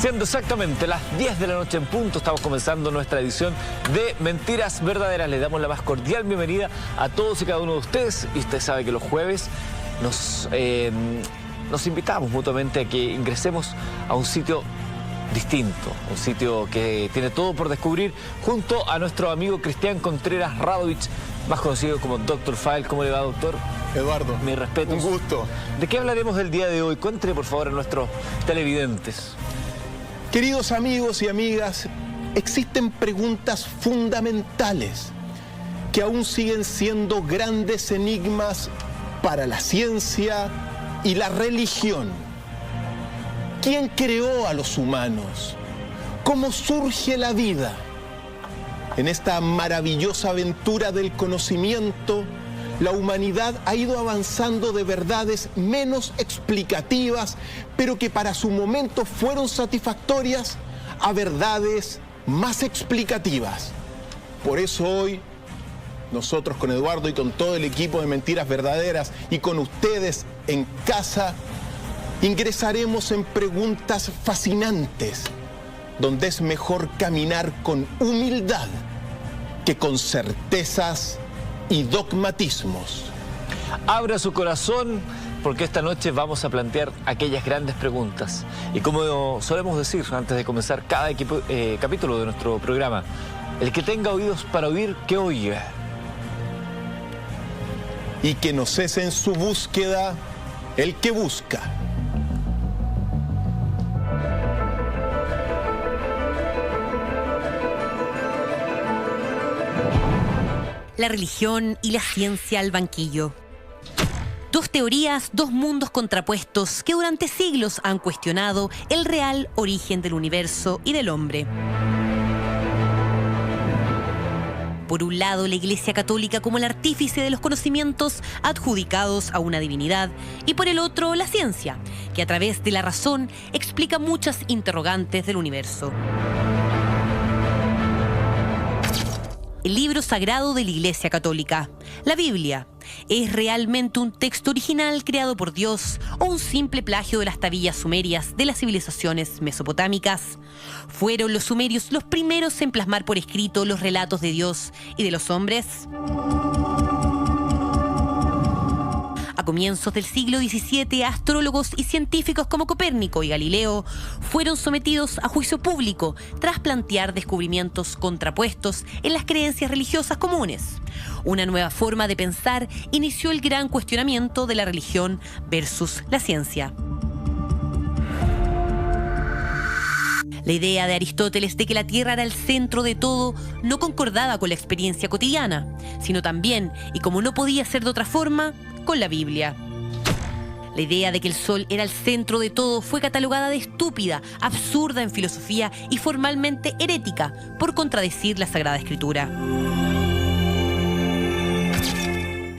Siendo exactamente las 10 de la noche en punto, estamos comenzando nuestra edición de Mentiras Verdaderas. Les damos la más cordial bienvenida a todos y cada uno de ustedes. Y usted sabe que los jueves nos invitamos mutuamente a que ingresemos a un sitio distinto, un sitio que tiene todo por descubrir, junto a nuestro amigo Cristian Contreras Radovich, más conocido como Dr. File. ¿Cómo le va, doctor? Eduardo, mi respeto. Un gusto. ¿De qué hablaremos el día de hoy? Cuéntele, por favor, a nuestros televidentes. Queridos amigos y amigas, existen preguntas fundamentales que aún siguen siendo grandes enigmas para la ciencia y la religión. ¿Quién creó a los humanos? ¿Cómo surge la vida? En esta maravillosa aventura del conocimiento, la humanidad ha ido avanzando de verdades menos explicativas, pero que para su momento fueron satisfactorias, a verdades más explicativas. Por eso hoy, nosotros con Eduardo y con todo el equipo de Mentiras Verdaderas y con ustedes en casa, ingresaremos en preguntas fascinantes, donde es mejor caminar con humildad que con certezas y dogmatismos. Abra su corazón, porque esta noche vamos a plantear aquellas grandes preguntas. Y como solemos decir antes de comenzar cada capítulo de nuestro programa, el que tenga oídos para oír, que oiga. Y que no cese en su búsqueda el que busca. La religión y la ciencia al banquillo. Dos teorías, dos mundos contrapuestos que durante siglos han cuestionado el real origen del universo y del hombre. Por un lado, la Iglesia Católica como el artífice de los conocimientos adjudicados a una divinidad, y por el otro, la ciencia, que a través de la razón explica muchas interrogantes del universo. El libro sagrado de la Iglesia Católica, la Biblia, ¿es realmente un texto original creado por Dios o un simple plagio de las tablillas sumerias de las civilizaciones mesopotámicas? ¿Fueron los sumerios los primeros en plasmar por escrito los relatos de Dios y de los hombres? A comienzos del siglo XVII, astrólogos y científicos como Copérnico y Galileo fueron sometidos a juicio público tras plantear descubrimientos contrapuestos en las creencias religiosas comunes. Una nueva forma de pensar inició el gran cuestionamiento de la religión versus la ciencia. La idea de Aristóteles de que la Tierra era el centro de todo no concordaba con la experiencia cotidiana, sino también, y como no podía ser de otra forma, con la Biblia. La idea de que el Sol era el centro de todo fue catalogada de estúpida, absurda en filosofía y formalmente herética por contradecir la Sagrada Escritura.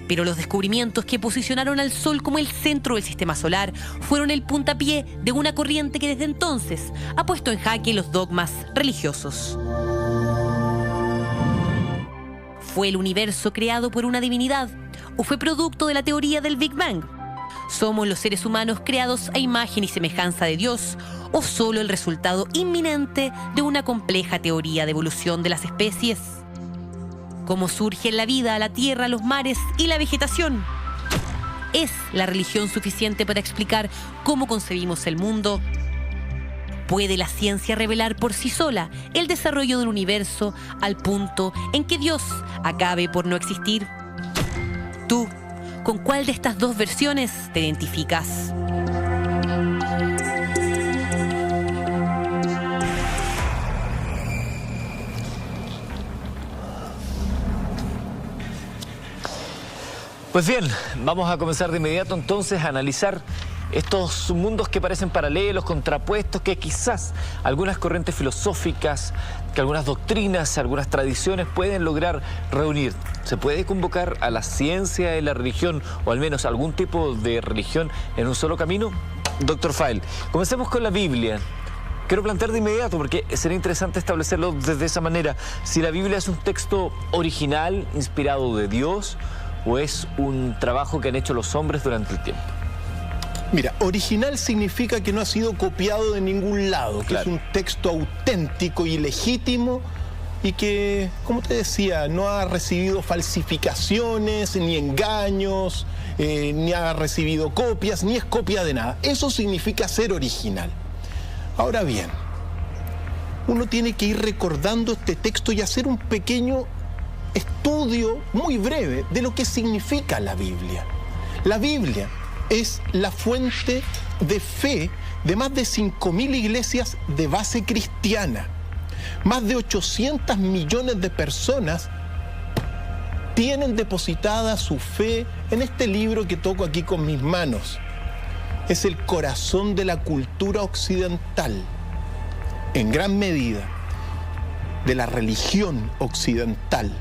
Pero los descubrimientos que posicionaron al Sol como el centro del sistema solar fueron el puntapié de una corriente que desde entonces ha puesto en jaque los dogmas religiosos. ¿Fue el universo creado por una divinidad o fue producto de la teoría del Big Bang? ¿Somos los seres humanos creados a imagen y semejanza de Dios o solo el resultado inminente de una compleja teoría de evolución de las especies? ¿Cómo surge la vida, la tierra, los mares y la vegetación? ¿Es la religión suficiente para explicar cómo concebimos el mundo? ¿Puede la ciencia revelar por sí sola el desarrollo del universo al punto en que Dios acabe por no existir? ¿Tú, con cuál de estas dos versiones te identificas? Pues bien, vamos a comenzar de inmediato entonces a analizar estos mundos que parecen paralelos, contrapuestos, que quizás algunas corrientes filosóficas, que algunas doctrinas, algunas tradiciones pueden lograr reunir. ¿Se puede convocar a la ciencia y la religión, o al menos algún tipo de religión, en un solo camino? Dr. File, comencemos con la Biblia. Quiero plantear de inmediato, porque sería interesante establecerlo desde esa manera, si la Biblia es un texto original, inspirado de Dios, o es un trabajo que han hecho los hombres durante el tiempo. Mira, original significa que no ha sido copiado de ningún lado, que es un texto auténtico y legítimo y que, como te decía, no ha recibido falsificaciones, ni engaños, ni ha recibido copias, ni es copia de nada. Eso significa ser original. Ahora bien, uno tiene que ir recordando este texto y hacer un pequeño estudio muy breve de lo que significa la Biblia. La Biblia es la fuente de fe de más de 5.000 iglesias de base cristiana. Más de 800 millones de personas tienen depositada su fe en este libro que toco aquí con mis manos. Es el corazón de la cultura occidental, en gran medida, de la religión occidental.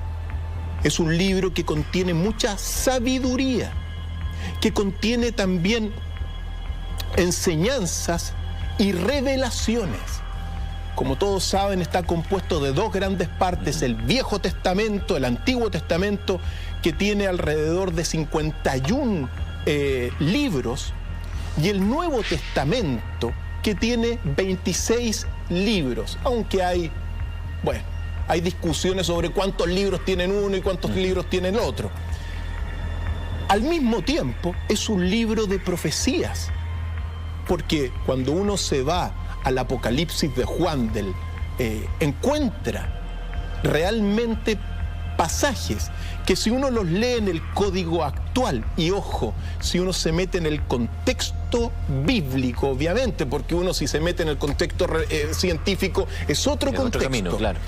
Es un libro que contiene mucha sabiduría, que contiene también enseñanzas y revelaciones. Como todos saben, está compuesto de dos grandes partes, el Viejo Testamento, el Antiguo Testamento, que tiene alrededor de 51 libros, y el Nuevo Testamento, que tiene 26 libros, aunque hay discusiones sobre cuántos libros tienen uno y cuántos libros tienen otro. Al mismo tiempo, es un libro de profecías, porque cuando uno se va al Apocalipsis de Juan, encuentra realmente pasajes que si uno los lee en el código actual, y ojo, si uno se mete en el contexto bíblico, obviamente, porque uno si se mete en el contexto científico es otro contexto. Otro camino, claro.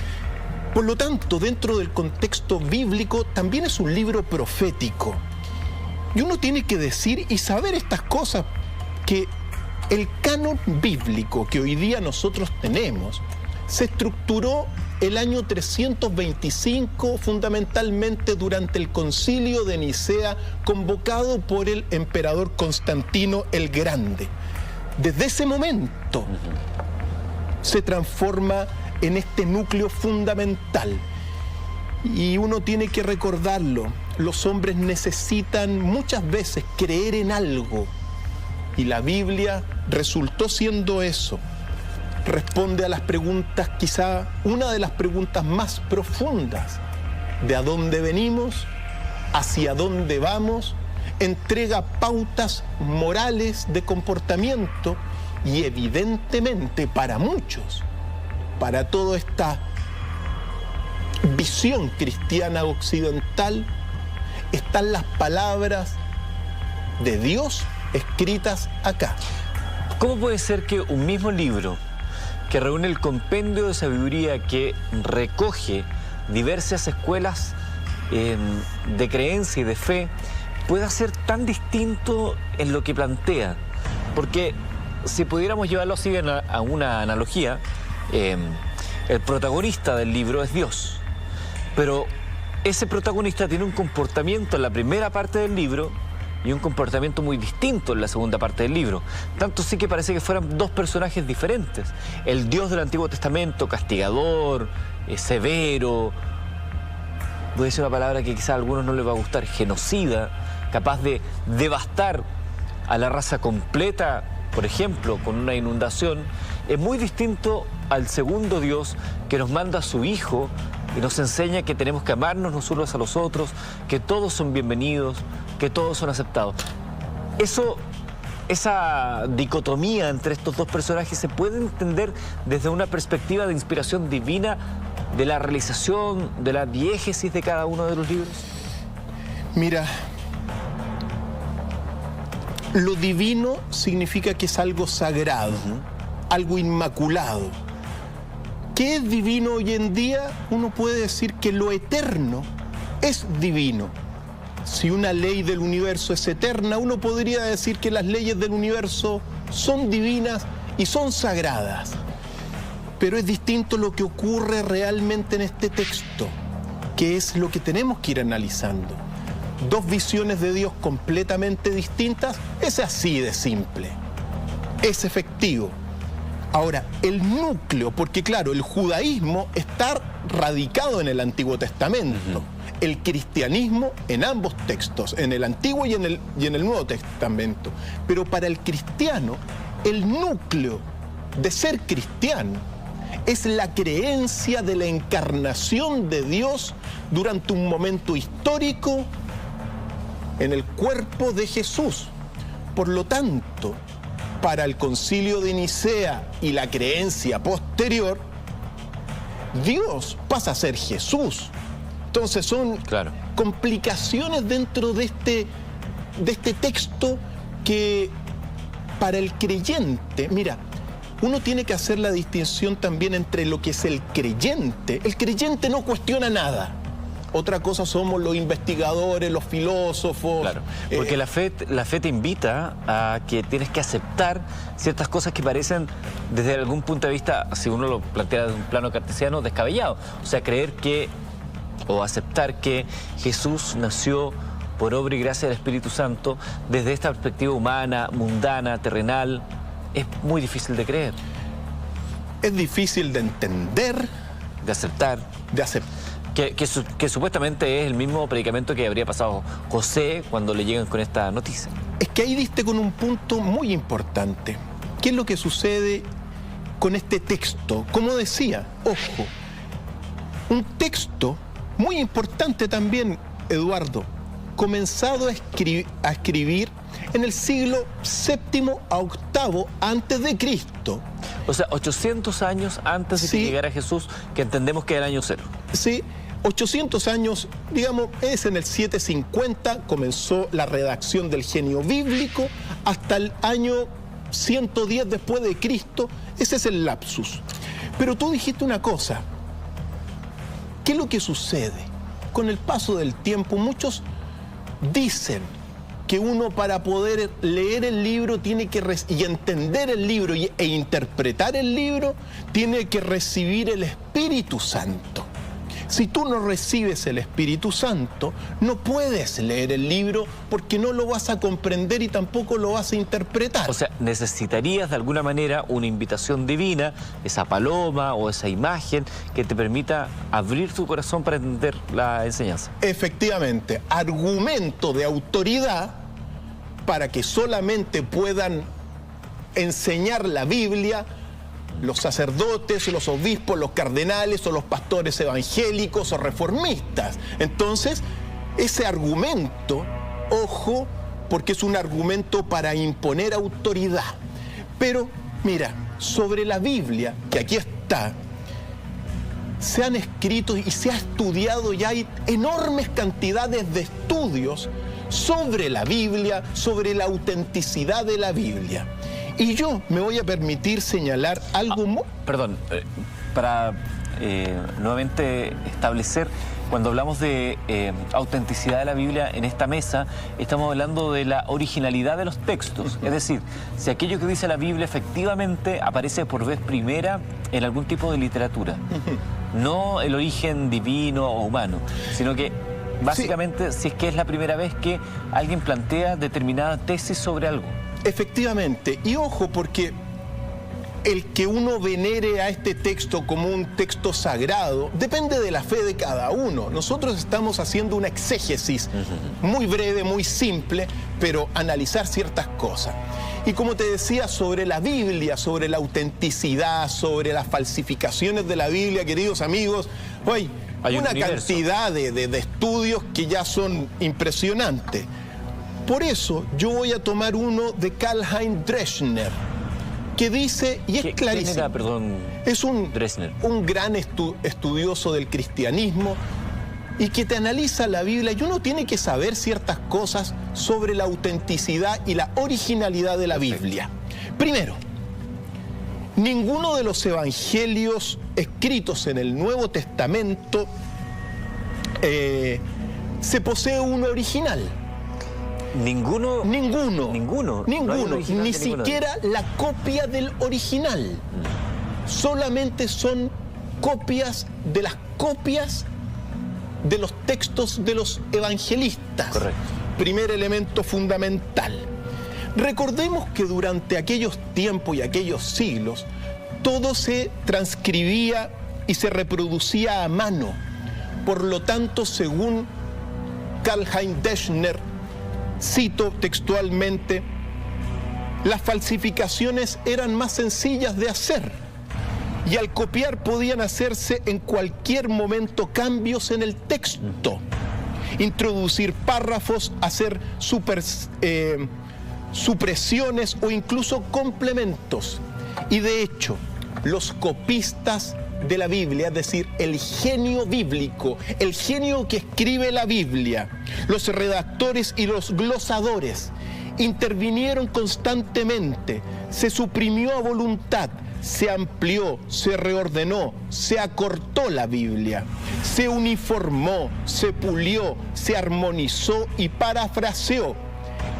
Por lo tanto, dentro del contexto bíblico también es un libro profético. Y uno tiene que decir y saber estas cosas, que el canon bíblico que hoy día nosotros tenemos se estructuró el año 325 fundamentalmente durante el concilio de Nicea convocado por el emperador Constantino el Grande. Desde ese momento se transforma en este núcleo fundamental y uno tiene que recordarlo. Los hombres necesitan muchas veces creer en algo y la Biblia resultó siendo eso. Responde a las preguntas, quizá una de las preguntas más profundas: ¿de a dónde venimos? ¿Hacia dónde vamos? Entrega pautas morales de comportamiento y evidentemente para muchos, para toda esta visión cristiana occidental, están las palabras de Dios escritas acá. ¿Cómo puede ser que un mismo libro que reúne el compendio de sabiduría que recoge diversas escuelas de creencia y de fe pueda ser tan distinto en lo que plantea? Porque si pudiéramos llevarlo así a una analogía, el protagonista del libro es Dios, pero ese protagonista tiene un comportamiento en la primera parte del libro y un comportamiento muy distinto en la segunda parte del libro. Tanto sí que parece que fueran dos personajes diferentes. El Dios del Antiguo Testamento, castigador, severo, voy a decir una palabra que quizá a algunos no les va a gustar, genocida, capaz de devastar a la raza completa, por ejemplo, con una inundación, es muy distinto al segundo Dios que nos manda a su Hijo y nos enseña que tenemos que amarnos los unos a los otros, que todos son bienvenidos, que todos son aceptados. Esa dicotomía entre estos dos personajes se puede entender desde una perspectiva de inspiración divina, de la realización, de la diégesis de cada uno de los libros. Mira, lo divino significa que es algo sagrado, algo inmaculado. ¿Qué es divino hoy en día? Uno puede decir que lo eterno es divino. Si una ley del universo es eterna, uno podría decir que las leyes del universo son divinas y son sagradas. Pero es distinto lo que ocurre realmente en este texto, que es lo que tenemos que ir analizando. Dos visiones de Dios completamente distintas, es así de simple, es efectivo. Ahora, el núcleo, porque claro, el judaísmo está radicado en el Antiguo Testamento, el cristianismo en ambos textos, en el Antiguo y en el Nuevo Testamento. Pero para el cristiano, el núcleo de ser cristiano es la creencia de la encarnación de Dios durante un momento histórico en el cuerpo de Jesús. Por lo tanto, para el Concilio de Nicea y la creencia posterior, Dios pasa a ser Jesús. Entonces son complicaciones dentro de este texto que para el creyente, mira, uno tiene que hacer la distinción también entre lo que es el creyente. El creyente no cuestiona nada. Otra cosa somos los investigadores, los filósofos. Claro, porque la fe te invita a que tienes que aceptar ciertas cosas que parecen, desde algún punto de vista, si uno lo plantea desde un plano cartesiano, descabellado. O sea, creer que, o aceptar que Jesús nació por obra y gracia del Espíritu Santo, desde esta perspectiva humana, mundana, terrenal, es muy difícil de creer. Es difícil de entender. De aceptar. Que supuestamente es el mismo predicamento que habría pasado José cuando le llegan con esta noticia. Es que ahí diste con un punto muy importante. ¿Qué es lo que sucede con este texto? Como decía, ojo, un texto muy importante también, Eduardo, comenzado a escribir en el siglo VII a VIII antes de Cristo. O sea, 800 años antes de que llegara Jesús, que entendemos que es el año cero. Sí, 800 años, digamos, es en el 750, comenzó la redacción del genio bíblico, hasta el año 110 después de Cristo, ese es el lapsus. Pero tú dijiste una cosa, ¿qué es lo que sucede? Con el paso del tiempo, muchos dicen que uno para poder leer el libro tiene que y entender el libro e interpretar el libro, tiene que recibir el Espíritu Santo. Si tú no recibes el Espíritu Santo, no puedes leer el libro porque no lo vas a comprender y tampoco lo vas a interpretar. O sea, necesitarías de alguna manera una invitación divina, esa paloma o esa imagen que te permita abrir tu corazón para entender la enseñanza. Efectivamente, argumento de autoridad para que solamente puedan enseñar la Biblia los sacerdotes, los obispos, los cardenales o los pastores evangélicos o reformistas. Entonces, ese argumento, ojo, porque es un argumento para imponer autoridad. Pero, mira, sobre la Biblia, que aquí está, se han escrito y se ha estudiado, ya hay enormes cantidades de estudios sobre la Biblia, sobre la autenticidad de la Biblia. Y yo me voy a permitir señalar algo... Perdón, para nuevamente establecer, cuando hablamos de autenticidad de la Biblia en esta mesa, estamos hablando de la originalidad de los textos. Es decir, si aquello que dice la Biblia efectivamente aparece por vez primera en algún tipo de literatura. No el origen divino o humano, sino que básicamente si es que es la primera vez que alguien plantea determinada tesis sobre algo. Efectivamente, y ojo, porque el que uno venere a este texto como un texto sagrado depende de la fe de cada uno. Nosotros estamos haciendo una exégesis muy breve, muy simple, pero analizar ciertas cosas. Y como te decía, sobre la Biblia, sobre la autenticidad, sobre las falsificaciones de la Biblia, queridos amigos, hay una cantidad de estudios que ya son impresionantes. Por eso yo voy a tomar uno de Karl-Heinz Dreschner, que dice, y es clarísimo, ¿quién era, perdón, es un gran estudioso del cristianismo y que te analiza la Biblia, y uno tiene que saber ciertas cosas sobre la autenticidad y la originalidad de la Biblia. Primero, ninguno de los evangelios escritos en el Nuevo Testamento se posee uno original. Ninguno. Ni siquiera la copia del original. Solamente son copias de las copias de los textos de los evangelistas. Correcto. Primer elemento fundamental. Recordemos que durante aquellos tiempos y aquellos siglos, todo se transcribía y se reproducía a mano. Por lo tanto, según Karlheinz Deschner, cito textualmente, las falsificaciones eran más sencillas de hacer y al copiar podían hacerse en cualquier momento cambios en el texto, introducir párrafos, hacer supresiones o incluso complementos. Y de hecho, los copistas de la Biblia, es decir, el genio bíblico, el genio que escribe la Biblia, los redactores y los glosadores, intervinieron constantemente, se suprimió a voluntad, se amplió, se reordenó, se acortó la Biblia, se uniformó, se pulió, se armonizó y parafraseó.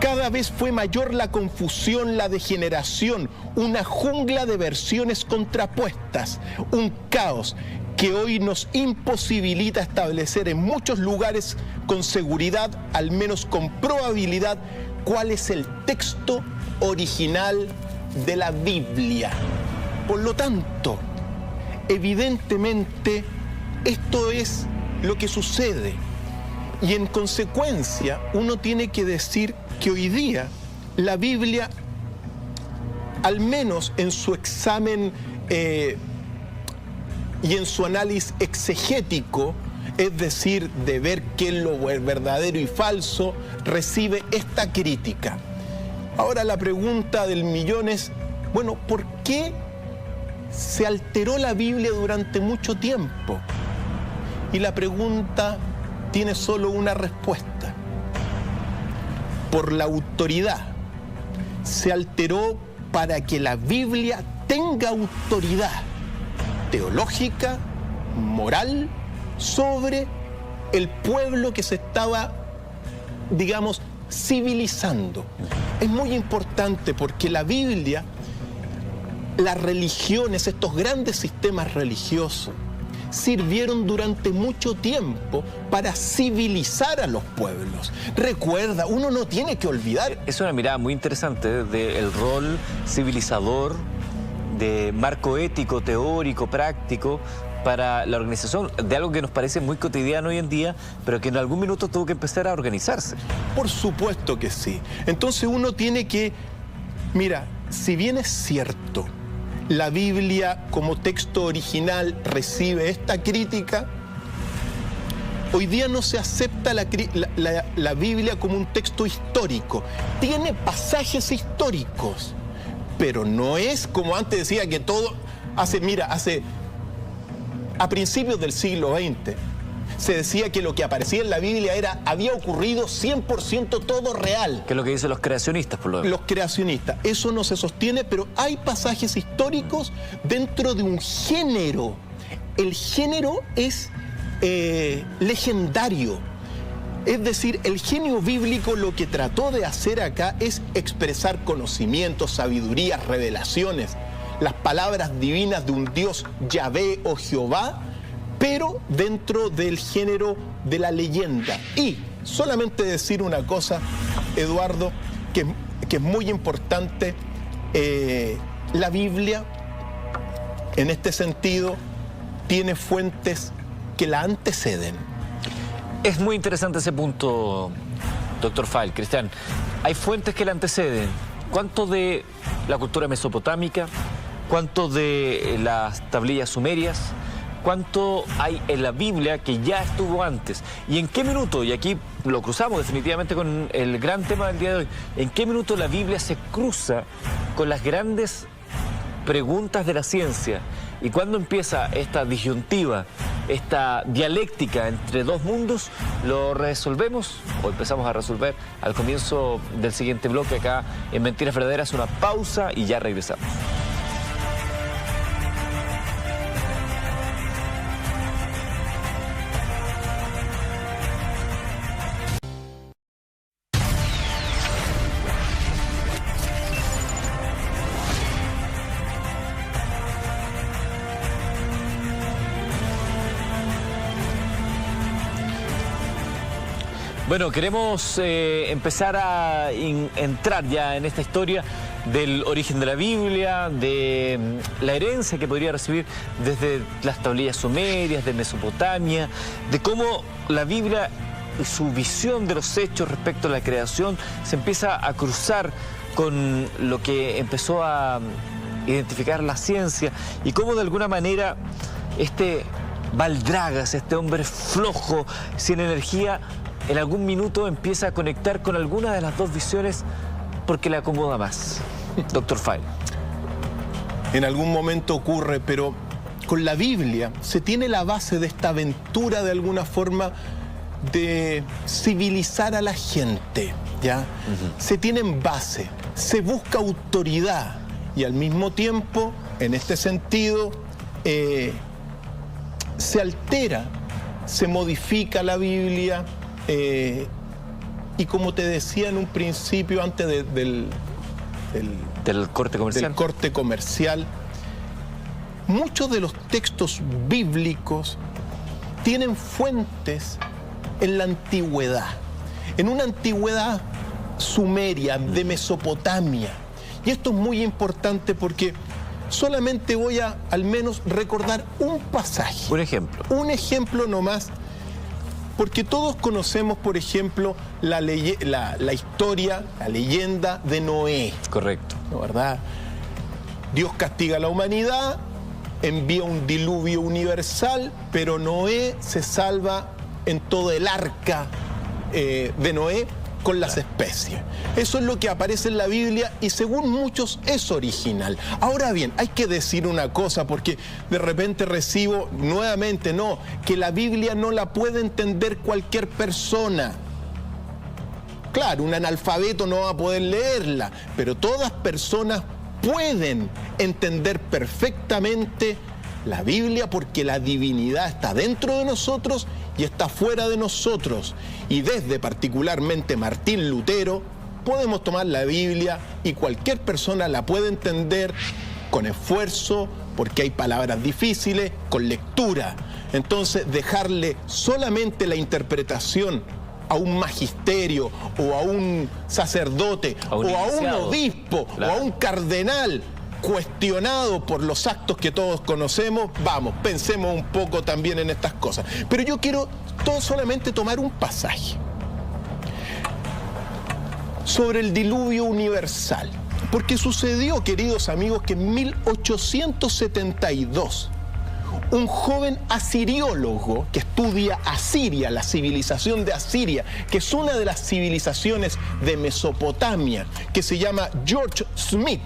Cada vez fue mayor la confusión, la degeneración, una jungla de versiones contrapuestas, un caos que hoy nos imposibilita establecer en muchos lugares con seguridad, al menos con probabilidad, cuál es el texto original de la Biblia. Por lo tanto, evidentemente, esto es lo que sucede. Y en consecuencia, uno tiene que decir que hoy día la Biblia, al menos en su examen y en su análisis exegético, es decir, de ver qué es lo verdadero y falso, recibe esta crítica. Ahora la pregunta del millón es, bueno, ¿por qué se alteró la Biblia durante mucho tiempo? Y la pregunta tiene solo una respuesta. Por la autoridad. Se alteró para que la Biblia tenga autoridad teológica, moral, sobre el pueblo que se estaba, digamos, civilizando. Es muy importante porque la Biblia, las religiones, estos grandes sistemas religiosos, sirvieron durante mucho tiempo para civilizar a los pueblos. Recuerda, uno no tiene que olvidar. Es una mirada muy interesante del rol civilizador, de marco ético, teórico, práctico, para la organización de algo que nos parece muy cotidiano hoy en día, pero que en algún minuto tuvo que empezar a organizarse. Por supuesto que sí. Entonces uno tiene que, mira, si bien es cierto, la Biblia como texto original recibe esta crítica, hoy día no se acepta la Biblia como un texto histórico. Tiene pasajes históricos, pero no es como antes decía que todo a principios del siglo XX se decía que lo que aparecía en la Biblia había ocurrido 100% todo real. Que es lo que dicen los creacionistas, por lo menos. Los creacionistas. Eso no se sostiene, pero hay pasajes históricos dentro de un género. El género es legendario. Es decir, el genio bíblico lo que trató de hacer acá es expresar conocimientos, sabidurías, revelaciones, las palabras divinas de un Dios Yahvé o Jehová, pero dentro del género de la leyenda. Y solamente decir una cosa, Eduardo, que es muy importante, la Biblia, en este sentido, tiene fuentes que la anteceden. Es muy interesante ese punto, doctor Fall, Cristian. Hay fuentes que la anteceden. ¿Cuánto de la cultura mesopotámica? ¿Cuánto de las tablillas sumerias? ¿Cuánto hay en la Biblia que ya estuvo antes? ¿Y en qué minuto? Y aquí lo cruzamos definitivamente con el gran tema del día de hoy. ¿En qué minuto la Biblia se cruza con las grandes preguntas de la ciencia? ¿Y cuándo empieza esta disyuntiva, esta dialéctica entre dos mundos? ¿Lo resolvemos o empezamos a resolver al comienzo del siguiente bloque acá en Mentiras Verdaderas? Una pausa y ya regresamos. Bueno, queremos empezar a entrar ya en esta historia del origen de la Biblia, de la herencia que podría recibir desde las tablillas sumerias, de Mesopotamia, de cómo la Biblia y su visión de los hechos respecto a la creación se empieza a cruzar con lo que empezó a identificar la ciencia y cómo de alguna manera este Baldragas, este hombre flojo, sin energía, en algún minuto empieza a conectar con alguna de las dos visiones porque le acomoda más. Dr. File. En algún momento ocurre, pero con la Biblia se tiene la base de esta aventura de alguna forma de civilizar a la gente, ¿ya? Se tiene en base, se busca autoridad y al mismo tiempo, en este sentido, se altera, se modifica la Biblia y como te decía en un principio antes del corte comercial, muchos de los textos bíblicos tienen fuentes en la antigüedad, en una antigüedad sumeria, de Mesopotamia. Y esto es muy importante porque solamente voy a al menos recordar un pasaje. Un ejemplo. Un ejemplo nomás, porque todos conocemos, por ejemplo, la historia, la leyenda de Noé. Correcto. ¿No, verdad? Dios castiga a la humanidad, envía un diluvio universal, pero Noé se salva en todo el arca de Noé con las especies. Eso es lo que aparece en la Biblia y según muchos es original. Ahora bien, hay que decir una cosa porque de repente recibo nuevamente, no, que la Biblia no la puede entender cualquier persona. Claro, un analfabeto no va a poder leerla, pero todas personas pueden entender perfectamente la Biblia porque la divinidad está dentro de nosotros y está fuera de nosotros. Y desde particularmente Martín Lutero podemos tomar la Biblia y cualquier persona la puede entender con esfuerzo, porque hay palabras difíciles, con lectura. Entonces, dejarle solamente la interpretación a un magisterio o a un sacerdote o a un obispo o a un cardenal cuestionado por los actos que todos conocemos, vamos, pensemos un poco también en estas cosas. Pero yo quiero solamente tomar un pasaje sobre el diluvio universal, porque sucedió, queridos amigos, que en 1872 un joven asiriólogo que estudia Asiria, la civilización de Asiria, que es una de las civilizaciones de Mesopotamia, que se llama George Smith,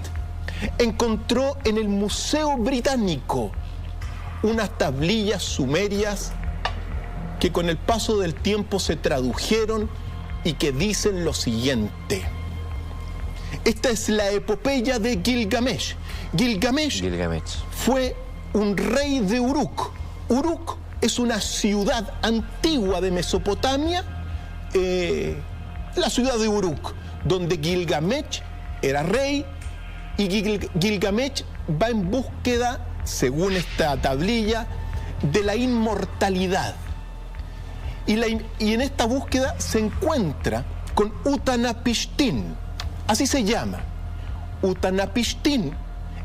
encontró en el Museo Británico unas tablillas sumerias que con el paso del tiempo se tradujeron y que dicen lo siguiente. Esta es la epopeya de Gilgamesh. Gilgamesh fue un rey de Uruk. Uruk es una ciudad antigua de Mesopotamia, la ciudad de Uruk, donde Gilgamesh era rey. Y Gilgamesh va en búsqueda, según esta tablilla, de la inmortalidad. Y en esta búsqueda se encuentra con Utanapishtim, así se llama. Utanapishtim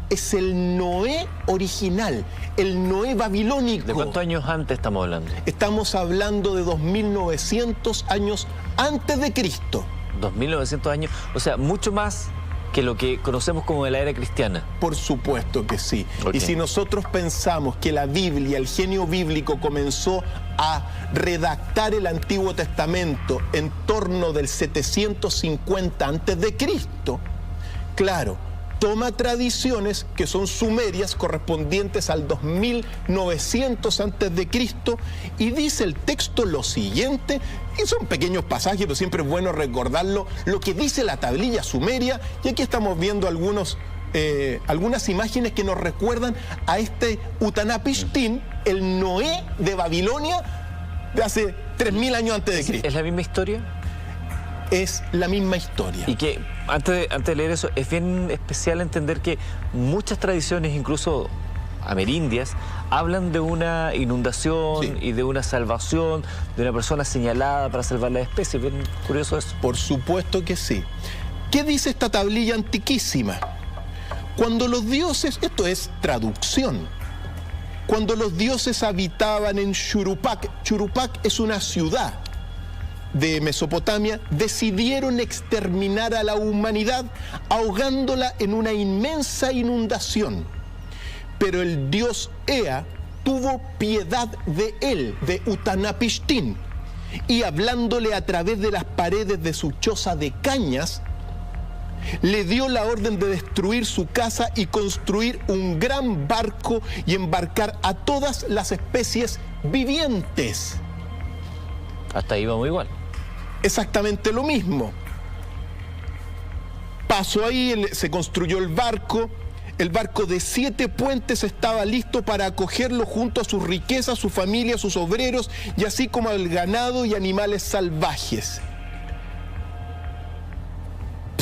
es el Noé original, el Noé babilónico. ¿De cuántos años antes estamos hablando? Estamos hablando de 2900 años antes de Cristo. 2900 años, o sea, mucho más que lo que conocemos como de la era cristiana. Por supuesto que sí. Okay. Y si nosotros pensamos que la Biblia, el genio bíblico comenzó a redactar el Antiguo Testamento en torno del 750 a.C., claro, toma tradiciones que son sumerias correspondientes al 2900 a.C. y dice el texto lo siguiente, y son pequeños pasajes, pero siempre es bueno recordarlo, lo que dice la tablilla sumeria, y aquí estamos viendo algunas imágenes que nos recuerdan a este Utanapishtim, el Noé de Babilonia de hace 3000 años antes de Cristo. ¿Es la misma historia? Es la misma historia. Y que antes de leer eso, es bien especial entender que muchas tradiciones, incluso amerindias, hablan de una inundación y de una salvación, de una persona señalada para salvar la especie. Bien curioso eso. Por supuesto que sí. ¿Qué dice esta tablilla antiquísima? Cuando los dioses, esto es traducción, cuando los dioses habitaban en Churupac, Churupac es una ciudad de Mesopotamia, decidieron exterminar a la humanidad ahogándola en una inmensa inundación. Pero el dios Ea tuvo piedad de él, de Utanapishtim, y hablándole a través de las paredes de su choza de cañas, le dio la orden de destruir su casa y construir un gran barco y embarcar a todas las especies vivientes. Hasta ahí vamos igual. Exactamente lo mismo. Pasó ahí, se construyó el barco de 7 puentes estaba listo para acogerlo junto a sus riquezas, su familia, sus obreros y así como al ganado y animales salvajes.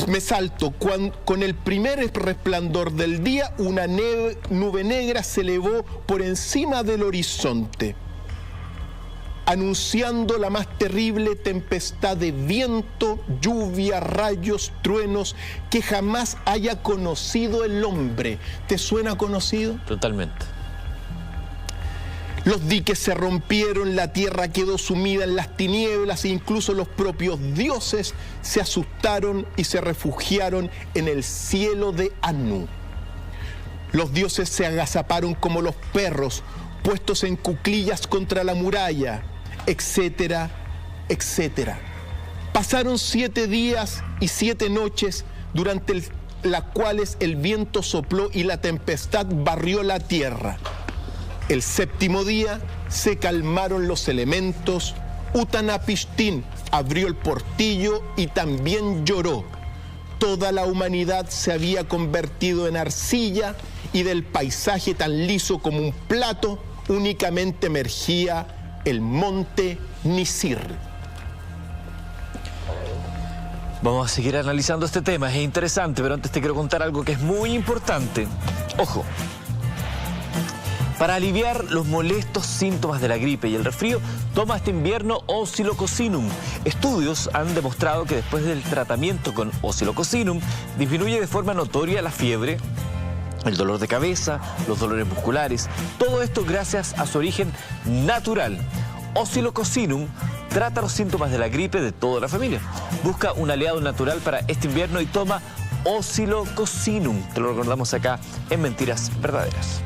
Me salto, con el primer resplandor del día, una nube negra se elevó por encima del horizonte, anunciando la más terrible tempestad de viento, lluvia, rayos, truenos que jamás haya conocido el hombre. ¿Te suena conocido? Totalmente. Los diques se rompieron, la tierra quedó sumida en las tinieblas e incluso los propios dioses se asustaron y se refugiaron en el cielo de Anu. Los dioses se agazaparon como los perros, puestos en cuclillas contra la muralla, etcétera, etcétera. Pasaron 7 días y 7 noches durante las cuales el viento sopló y la tempestad barrió la tierra. El 7º día se calmaron los elementos, Utanapishtim abrió el portillo y también lloró. Toda la humanidad se había convertido en arcilla y del paisaje tan liso como un plato únicamente emergía el monte Nisir. Vamos a seguir analizando este tema, es interesante, pero antes te quiero contar algo que es muy importante. Ojo. Para aliviar los molestos síntomas de la gripe y el resfrío, toma este invierno Oscillococcinum. Estudios han demostrado que después del tratamiento con Oscillococcinum disminuye de forma notoria la fiebre, el dolor de cabeza, los dolores musculares. Todo esto gracias a su origen natural. Oscillococcinum trata los síntomas de la gripe de toda la familia. Busca un aliado natural para este invierno y toma Oscillococcinum. Te lo recordamos acá en Mentiras Verdaderas.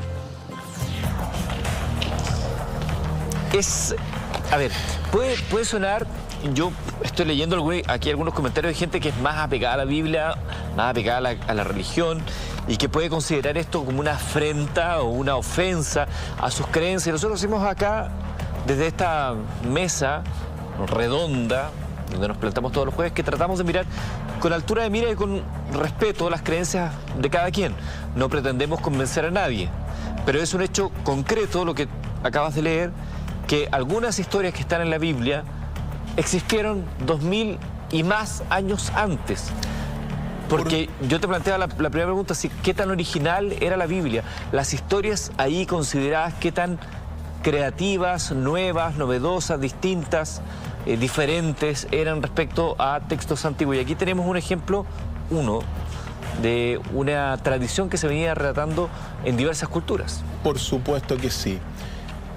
Puede sonar, yo estoy leyendo aquí algunos comentarios de gente que es más apegada a la Biblia, más apegada a la religión y que puede considerar esto como una afrenta o una ofensa a sus creencias. Nosotros hacemos acá, desde esta mesa redonda, donde nos plantamos todos los jueves, que tratamos de mirar con altura de mira y con respeto a las creencias de cada quien. No pretendemos convencer a nadie, pero es un hecho concreto lo que acabas de leer, que algunas historias que están en la Biblia existieron 2000 y más años antes. Porque yo te planteaba la primera pregunta, ¿qué tan original era la Biblia? Las historias ahí consideradas, ¿qué tan creativas, nuevas, novedosas, distintas, diferentes eran respecto a textos antiguos? Y aquí tenemos un ejemplo, de una tradición que se venía relatando en diversas culturas. Por supuesto que sí.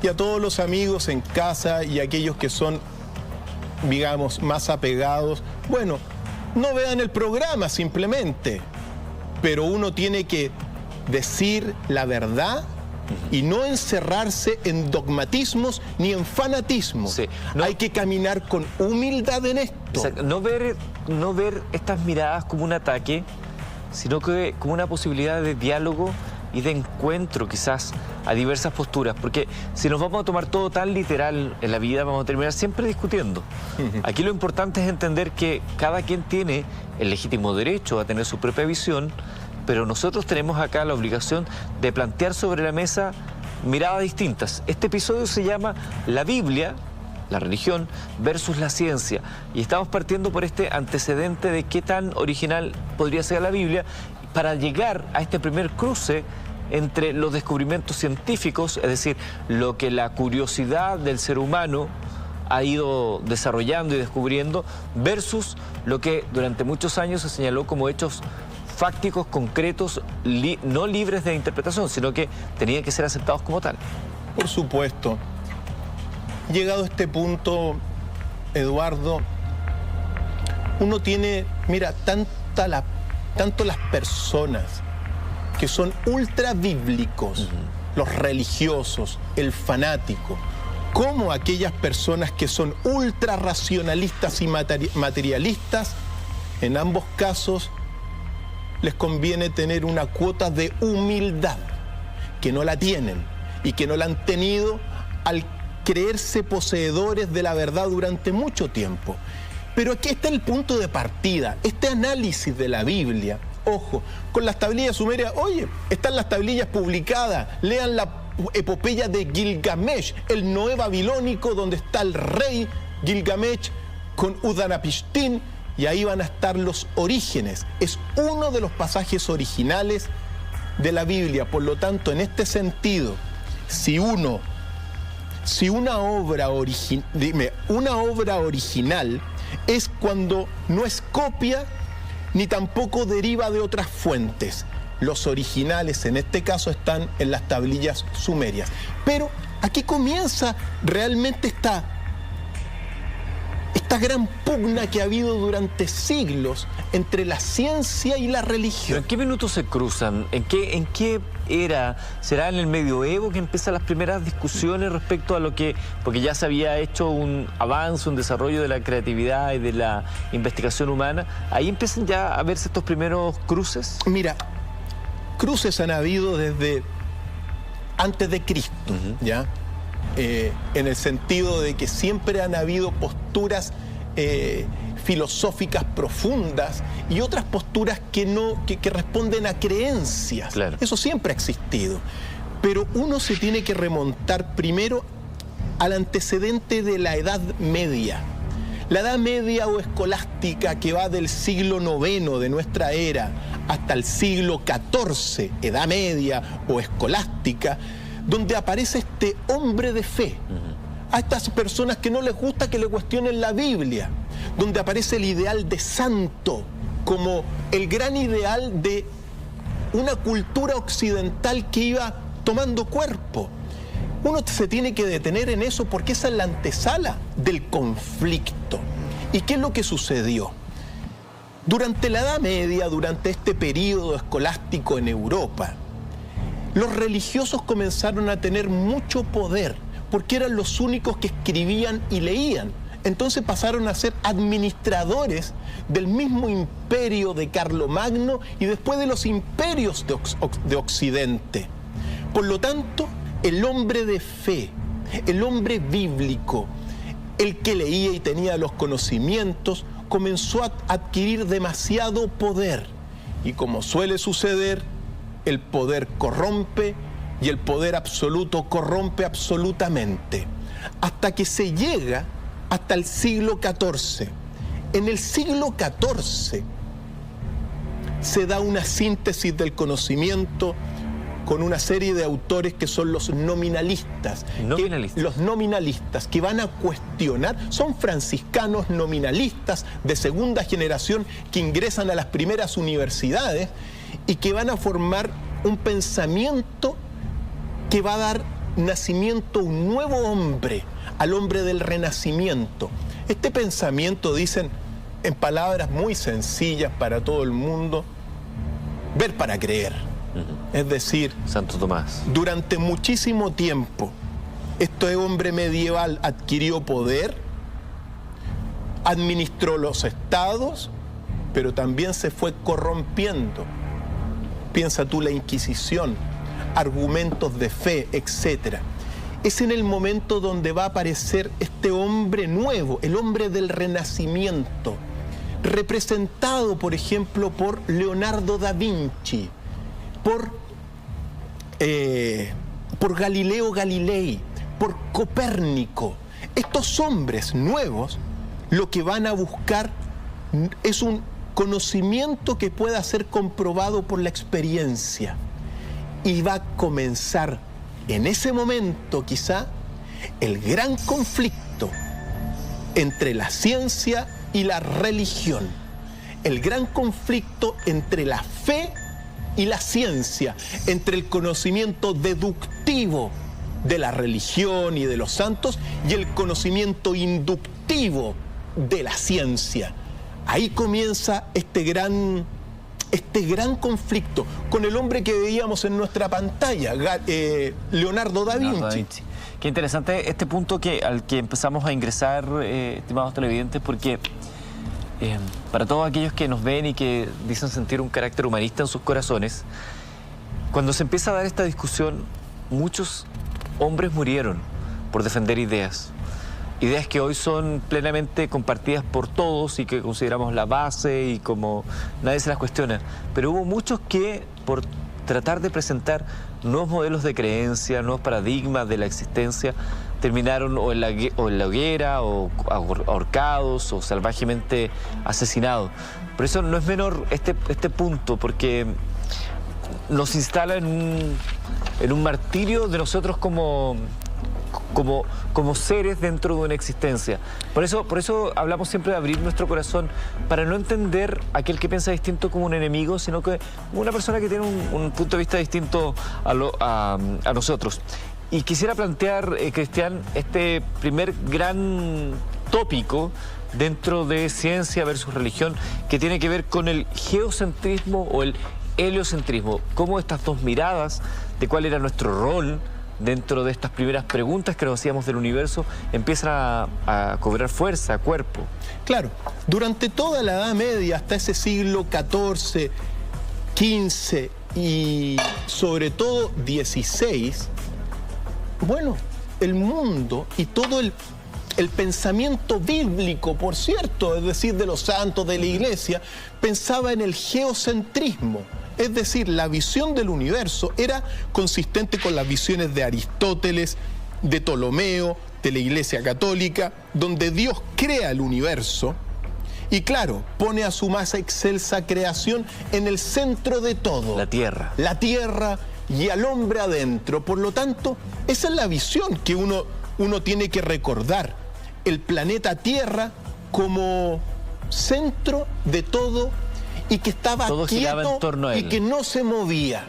Y a todos los amigos en casa y aquellos que son, digamos, más apegados, bueno, no vean el programa simplemente, pero uno tiene que decir la verdad y no encerrarse en dogmatismos ni en fanatismos. Sí, hay que caminar con humildad en esto. Exacto. No ver estas miradas como un ataque, sino que como una posibilidad de diálogo y de encuentro quizás a diversas posturas, porque si nos vamos a tomar todo tan literal en la vida, vamos a terminar siempre discutiendo. Aquí lo importante es entender que cada quien tiene el legítimo derecho a tener su propia visión, pero nosotros tenemos acá la obligación de plantear sobre la mesa miradas distintas. Este episodio se llama La Biblia, la religión versus la ciencia, y estamos partiendo por este antecedente de qué tan original podría ser la Biblia para llegar a este primer cruce entre los descubrimientos científicos, es decir, lo que la curiosidad del ser humano ha ido desarrollando y descubriendo, versus lo que durante muchos años se señaló como hechos fácticos, concretos, no libres de interpretación, sino que tenían que ser aceptados como tal. Por supuesto. Llegado a este punto, Eduardo, uno tiene, mira, tanto las personas que son ultra bíblicos, los religiosos, el fanático, como aquellas personas que son ultra racionalistas y materialistas, en ambos casos les conviene tener una cuota de humildad, que no la tienen y que no la han tenido al creerse poseedores de la verdad durante mucho tiempo. Pero aquí está el punto de partida, este análisis de la Biblia. Ojo, con las tablillas sumerias, oye, están las tablillas publicadas, lean la epopeya de Gilgamesh, el Noé babilónico, donde está el rey Gilgamesh con Udanapishtim, y ahí van a estar los orígenes. Es uno de los pasajes originales de la Biblia. Por lo tanto, en este sentido, si una obra original es cuando no es copia ni tampoco deriva de otras fuentes. Los originales en este caso están en las tablillas sumerias. Pero aquí comienza realmente esta gran pugna que ha habido durante siglos entre la ciencia y la religión. ¿Pero en qué minutos se cruzan? ¿En qué era? ¿Será en el medioevo que empiezan las primeras discusiones respecto a lo que... Porque ya se había hecho un avance, un desarrollo de la creatividad y de la investigación humana. ¿Ahí empiezan ya a verse estos primeros cruces? Mira, cruces han habido desde antes de Cristo, ¿ya? En el sentido de que siempre han habido posturas filosóficas profundas y otras posturas que responden a creencias. Claro. Eso siempre ha existido. Pero uno se tiene que remontar primero al antecedente de la Edad Media. La Edad Media o escolástica, que va del siglo IX de nuestra era hasta el siglo XIV, Edad Media o escolástica, donde aparece este hombre de fe, a estas personas que no les gusta que le cuestionen la Biblia, donde aparece el ideal de santo como el gran ideal de una cultura occidental que iba tomando cuerpo. Uno se tiene que detener en eso porque esa es la antesala del conflicto. ¿Y qué es lo que sucedió? Durante la Edad Media, durante este periodo escolástico en Europa, los religiosos comenzaron a tener mucho poder porque eran los únicos que escribían y leían. Entonces pasaron a ser administradores del mismo imperio de Carlomagno y después de los imperios de Occidente. Por lo tanto, el hombre de fe, el hombre bíblico, el que leía y tenía los conocimientos, comenzó a adquirir demasiado poder. Y como suele suceder, el poder corrompe y el poder absoluto corrompe absolutamente. Hasta que se llega hasta el siglo XIV. En el siglo XIV se da una síntesis del conocimiento con una serie de autores que son los nominalistas. Los nominalistas que van a cuestionar, son franciscanos nominalistas de segunda generación que ingresan a las primeras universidades y que van a formar un pensamiento que va a dar nacimiento a un nuevo hombre, al hombre del Renacimiento. Este pensamiento, dicen en palabras muy sencillas para todo el mundo, ver para creer. Es decir, Santo Tomás. Durante muchísimo tiempo, este hombre medieval adquirió poder, administró los estados, pero también se fue corrompiendo. Piensa tú la Inquisición, argumentos de fe, etc. Es en el momento donde va a aparecer este hombre nuevo, el hombre del Renacimiento, representado, por ejemplo, por Leonardo da Vinci, por Galileo Galilei, por Copérnico. Estos hombres nuevos lo que van a buscar es un conocimiento que pueda ser comprobado por la experiencia. Y va a comenzar en ese momento quizá el gran conflicto entre la ciencia y la religión, el gran conflicto entre la fe y la ciencia, entre el conocimiento deductivo de la religión y de los santos y el conocimiento inductivo de la ciencia. Ahí comienza este gran conflicto con el hombre que veíamos en nuestra pantalla, Leonardo da Vinci. Qué interesante este punto al que empezamos a ingresar, estimados televidentes, porque para todos aquellos que nos ven y que dicen sentir un carácter humanista en sus corazones, cuando se empieza a dar esta discusión, muchos hombres murieron por defender ideas que hoy son plenamente compartidas por todos y que consideramos la base y como nadie se las cuestiona. Pero hubo muchos que, por tratar de presentar nuevos modelos de creencia, nuevos paradigmas de la existencia, terminaron o en la hoguera, o ahorcados, o salvajemente asesinados. Por eso no es menor este punto, porque nos instala en un martirio de nosotros como seres dentro de una existencia. Por eso hablamos siempre de abrir nuestro corazón para no entender a aquel que piensa distinto como un enemigo, sino que una persona que tiene un punto de vista distinto a nosotros. Y quisiera plantear, Cristian, este primer gran tópico dentro de ciencia versus religión, que tiene que ver con el geocentrismo o el heliocentrismo. Cómo estas dos miradas de cuál era nuestro rol dentro de estas primeras preguntas que nos hacíamos del universo empiezan a cobrar fuerza, cuerpo. Claro, durante toda la Edad Media, hasta ese siglo XIV, XV y sobre todo XVI, bueno, el mundo y todo el pensamiento bíblico, por cierto, es decir, de los santos, de la Iglesia, pensaba en el geocentrismo. Es decir, la visión del universo era consistente con las visiones de Aristóteles, de Ptolomeo, de la Iglesia Católica, donde Dios crea el universo y, claro, pone a su más excelsa creación en el centro de todo. La Tierra. La Tierra y al hombre adentro. Por lo tanto, esa es la visión que uno tiene que recordar. El planeta Tierra como centro de todo y que estaba todo giraba quieto en torno a él. Y que no se movía.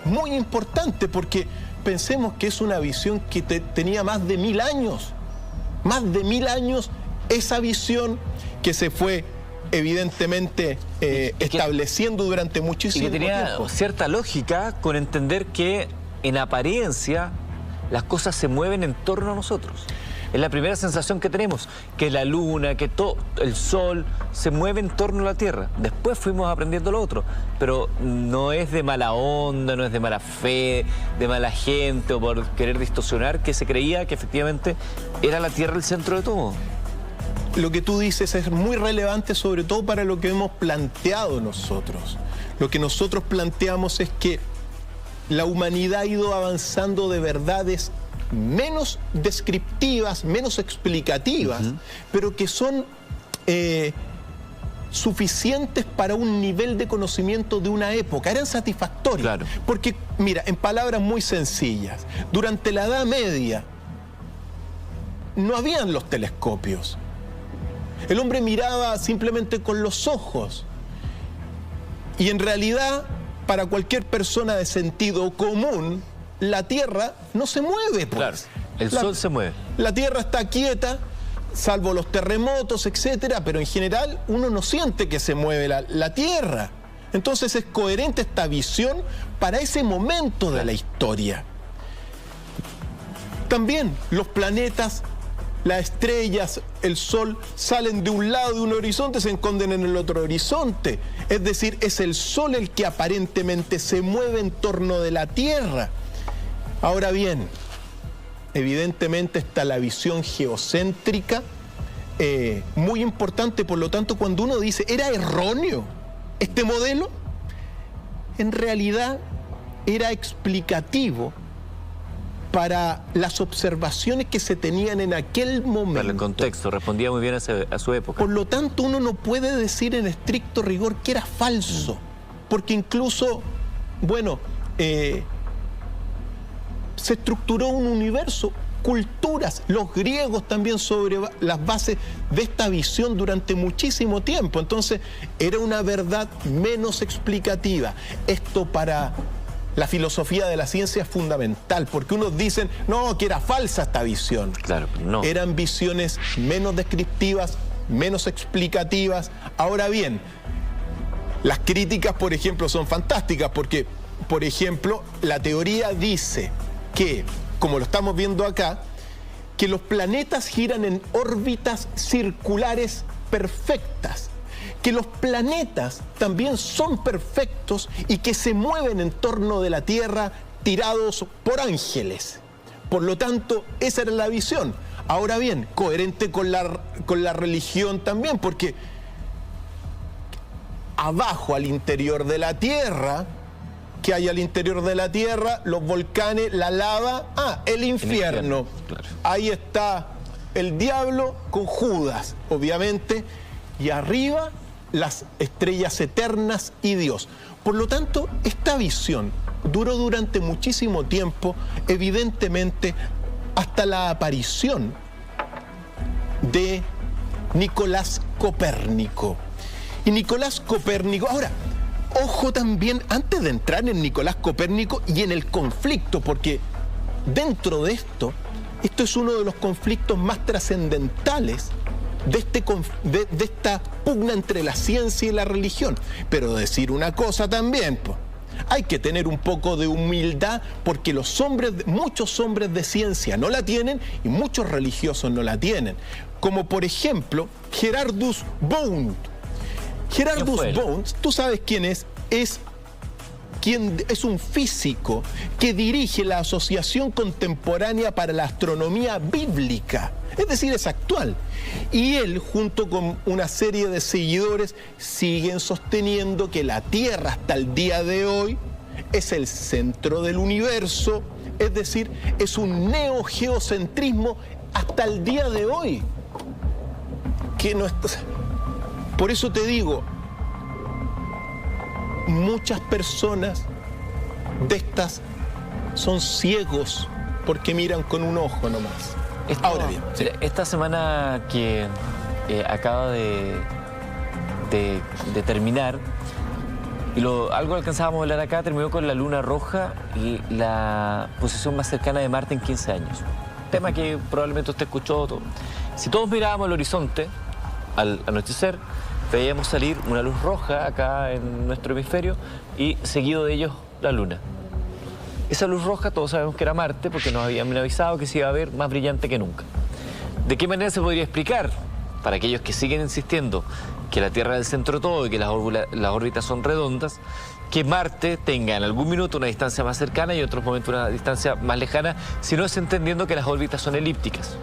Muy importante, porque pensemos que es una visión que tenía más de 1000 años. Más de 1000 años esa visión que se fue evidentemente estableciendo durante muchísimo tiempo. Y que tenía cierta lógica con entender que en apariencia las cosas se mueven en torno a nosotros. Es la primera sensación que tenemos, que la luna, que todo el sol se mueve en torno a la Tierra. Después fuimos aprendiendo lo otro, pero no es de mala onda, no es de mala fe, de mala gente o por querer distorsionar que se creía que efectivamente era la Tierra el centro de todo. Lo que tú dices es muy relevante, sobre todo para lo que hemos planteado nosotros. Lo que nosotros planteamos es que la humanidad ha ido avanzando de verdades menos descriptivas, menos explicativas, pero que son suficientes para un nivel de conocimiento de una época. Eran satisfactorias. Claro. Porque, mira, en palabras muy sencillas, durante la Edad Media no habían los telescopios. El hombre miraba simplemente con los ojos. Y en realidad, para cualquier persona de sentido común, la Tierra no se mueve, pues. Claro, el sol se mueve. La Tierra está quieta, salvo los terremotos, etcétera, pero en general uno no siente que se mueve la Tierra. Entonces es coherente esta visión para ese momento de la historia. También los planetas, las estrellas, el sol, salen de un lado de un horizonte, se esconden en el otro horizonte. Es decir, es el sol el que aparentemente se mueve en torno de la Tierra. Ahora bien, evidentemente está la visión geocéntrica, muy importante. Por lo tanto, cuando uno dice, ¿era erróneo este modelo? En realidad era explicativo para las observaciones que se tenían en aquel momento. Para el contexto, respondía muy bien a su época. Por lo tanto, uno no puede decir en estricto rigor que era falso, porque incluso, bueno, se estructuró un universo culturas, los griegos también sobre las bases de esta visión durante muchísimo tiempo. Entonces, era una verdad menos explicativa. Esto para la filosofía de la ciencia es fundamental, porque unos dicen, no, que era falsa esta visión. Claro, no. Eran visiones menos descriptivas, menos explicativas. Ahora bien, las críticas, por ejemplo, son fantásticas, porque, por ejemplo, la teoría dice que, como lo estamos viendo acá, que los planetas giran en órbitas circulares perfectas, que los planetas también son perfectos y que se mueven en torno de la Tierra tirados por ángeles. Por lo tanto, esa era la visión. Ahora bien, coherente con la religión también, porque abajo, al interior de la Tierra, ¿qué hay al interior de la Tierra? Los volcanes, la lava, el infierno. Claro. Ahí está el diablo con Judas, obviamente, y arriba las estrellas eternas y Dios. Por lo tanto, esta visión duró durante muchísimo tiempo, evidentemente hasta la aparición de Nicolás Copérnico. Y Nicolás Copérnico, ahora, ojo también, antes de entrar en Nicolás Copérnico y en el conflicto, porque dentro de esto es uno de los conflictos más trascendentales de esta pugna entre la ciencia y la religión. Pero decir una cosa también, pues, hay que tener un poco de humildad, porque muchos hombres de ciencia no la tienen y muchos religiosos no la tienen. Como por ejemplo, Gerardus Bond. Gerardus Bond, ¿tú sabes quién es? Es un físico que dirige la Asociación Contemporánea para la Astronomía Bíblica, es decir, es actual. Y él, junto con una serie de seguidores, siguen sosteniendo que la Tierra hasta el día de hoy es el centro del universo, es decir, es un neogeocentrismo hasta el día de hoy. Por eso te digo, muchas personas de estas son ciegos porque miran con un ojo nomás. Ahora bien, sí. Esta semana que acaba de terminar, y algo alcanzábamos a hablar acá, terminó con la luna roja y la posición más cercana de Marte en 15 años. Tema que probablemente usted escuchó todo. Si todos mirábamos el horizonte, al anochecer, veíamos salir una luz roja acá en nuestro hemisferio y seguido de ellos la luna. Esa luz roja todos sabemos que era Marte, porque nos habían avisado que se iba a ver más brillante que nunca. ¿De qué manera se podría explicar, para aquellos que siguen insistiendo que la Tierra es el centro de todo y que las órbitas son redondas, que Marte tenga en algún minuto una distancia más cercana y en otros momentos una distancia más lejana, si no es entendiendo que las órbitas son elípticas?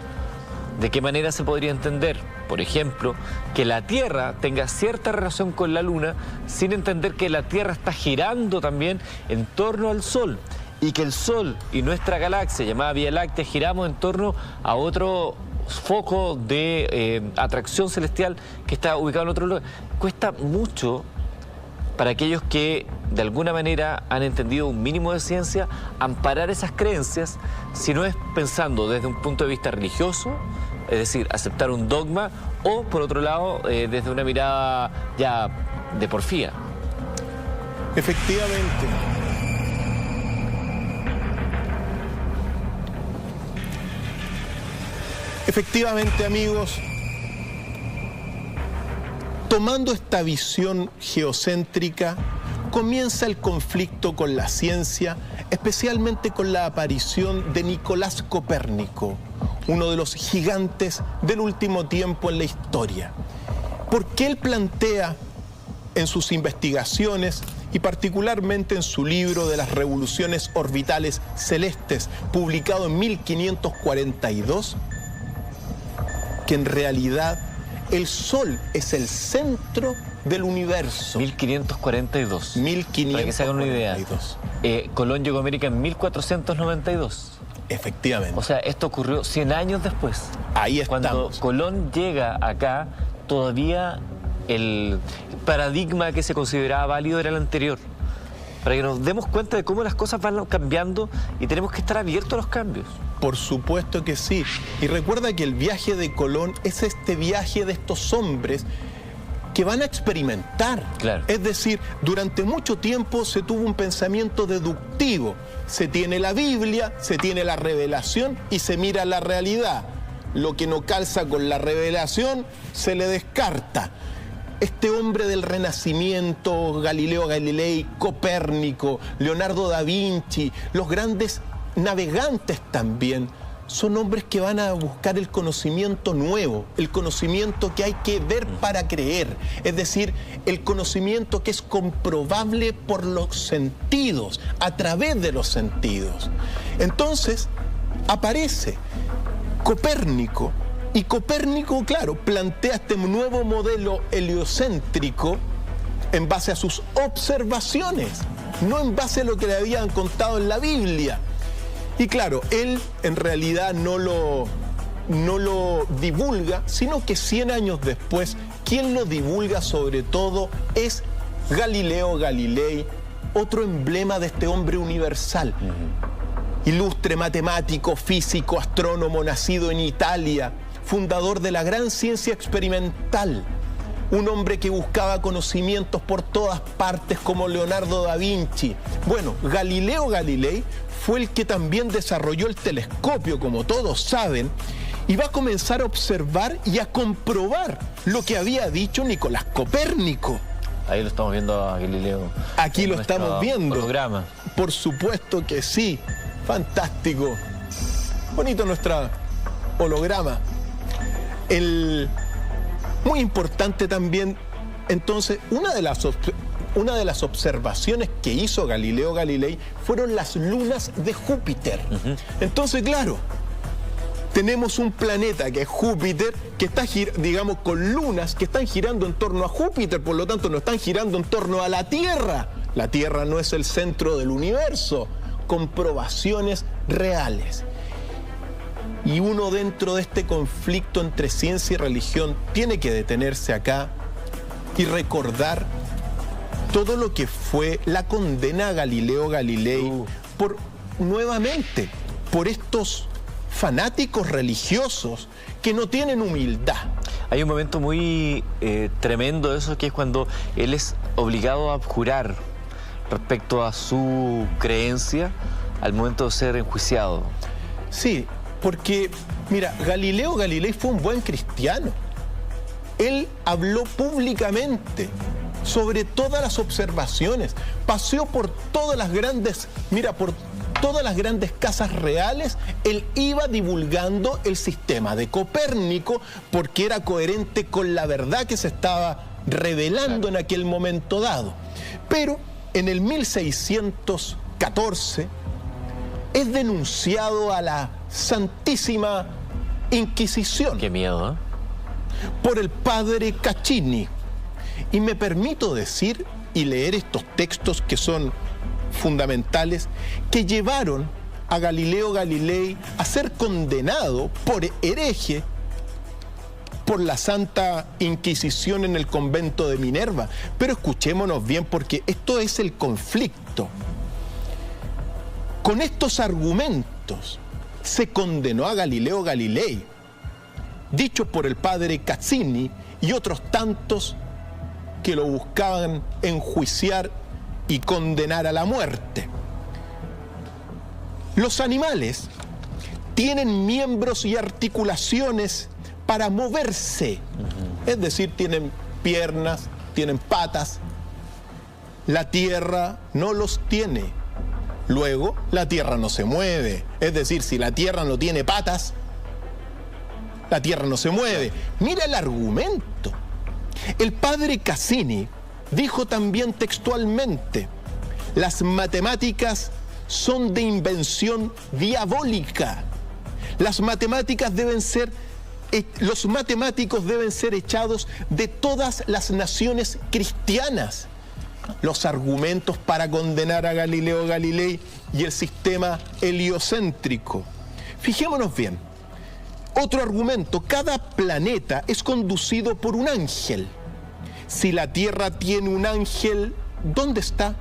¿De qué manera se podría entender, por ejemplo, que la Tierra tenga cierta relación con la Luna sin entender que la Tierra está girando también en torno al Sol y que el Sol y nuestra galaxia llamada Vía Láctea giramos en torno a otro foco de atracción celestial que está ubicado en otro lugar? Cuesta mucho para aquellos que de alguna manera han entendido un mínimo de ciencia amparar esas creencias, si no es pensando desde un punto de vista religioso, es decir, aceptar un dogma, o por otro lado, desde una mirada ya de porfía. Efectivamente. Efectivamente, amigos, tomando esta visión geocéntrica, comienza el conflicto con la ciencia, especialmente con la aparición de Nicolás Copérnico, uno de los gigantes del último tiempo en la historia. Porque él plantea en sus investigaciones, y particularmente en su libro de las revoluciones orbitales celestes, publicado en 1542, que en realidad el Sol es el centro del universo. 1542. 1542. Para que se hagan una idea. Colón llegó a América en 1492. Efectivamente. O sea, esto ocurrió 100 años después. Ahí estamos. Cuando Colón llega acá, todavía el paradigma que se consideraba válido era el anterior. para que nos demos cuenta de cómo las cosas van cambiando y tenemos que estar abiertos a los cambios. Por supuesto que sí. Y recuerda que el viaje de Colón es este viaje de estos hombres que van a experimentar. Claro. Es decir, durante mucho tiempo se tuvo un pensamiento deductivo. Se tiene la Biblia, se tiene la revelación y se mira la realidad. Lo que no calza con la revelación se le descarta. Este hombre del Renacimiento, Galileo Galilei, Copérnico, Leonardo da Vinci, los grandes navegantes también, son hombres que van a buscar el conocimiento nuevo, el conocimiento que hay que ver para creer, es decir, el conocimiento que es comprobable por los sentidos, a través de los sentidos. Entonces, aparece Copérnico, y Copérnico, claro, plantea este nuevo modelo heliocéntrico en base a sus observaciones, no en base a lo que le habían contado en la Biblia. Y claro, él en realidad no lo divulga, sino que 100 años después, quien lo divulga sobre todo es Galileo Galilei, otro emblema de este hombre universal. Ilustre matemático, físico, astrónomo, nacido en Italia, fundador de la gran ciencia experimental, un hombre que buscaba conocimientos por todas partes como Leonardo da Vinci. Bueno, Galileo Galilei fue el que también desarrolló el telescopio, como todos saben, y va a comenzar a observar y a comprobar lo que había dicho Nicolás Copérnico. Ahí lo estamos viendo a Galileo. Aquí lo estamos viendo. Holograma. Por supuesto que sí. Fantástico. Bonito nuestro holograma. Muy importante también, entonces, una de las observaciones que hizo Galileo Galilei fueron las lunas de Júpiter. Entonces, claro, tenemos un planeta que es Júpiter, que está, digamos, con lunas que están girando en torno a Júpiter, por lo tanto no están girando en torno a la Tierra. La Tierra no es el centro del universo. Comprobaciones reales. Y uno, dentro de este conflicto entre ciencia y religión, tiene que detenerse acá y recordar todo lo que fue la condena a Galileo Galilei nuevamente, por estos fanáticos religiosos que no tienen humildad. Hay un momento muy tremendo de eso, que es cuando él es obligado a abjurar respecto a su creencia al momento de ser enjuiciado. Sí, porque, mira, Galileo Galilei fue un buen cristiano. Él habló públicamente sobre todas las observaciones, paseó por todas las grandes, por todas las grandes casas reales, él iba divulgando el sistema de Copérnico porque era coherente con la verdad que se estaba revelando en aquel momento dado. Pero en el 1614 es denunciado a la Santísima Inquisición. Qué miedo, ¿eh? Por el padre Caccini. Y me permito decir y leer estos textos que son fundamentales, que llevaron a Galileo Galilei a ser condenado por hereje por la Santa Inquisición en el convento de Minerva. Pero escuchémonos bien, porque esto es el conflicto. Con estos argumentos se condenó a Galileo Galilei, dicho por el padre Caccini y otros tantos que lo buscaban enjuiciar y condenar a la muerte. Los animales tienen miembros y articulaciones para moverse, es decir, tienen piernas, tienen patas. La tierra no los tiene. Luego, la tierra no se mueve. Es decir, si la tierra no tiene patas, la tierra no se mueve. Mira el argumento. El padre Caccini dijo también textualmente: las matemáticas son de invención diabólica. Los matemáticos deben ser echados de todas las naciones cristianas. Los argumentos para condenar a Galileo Galilei y el sistema heliocéntrico. Fijémonos bien. Otro argumento: cada planeta es conducido por un ángel. Si la Tierra tiene un ángel, ¿dónde está?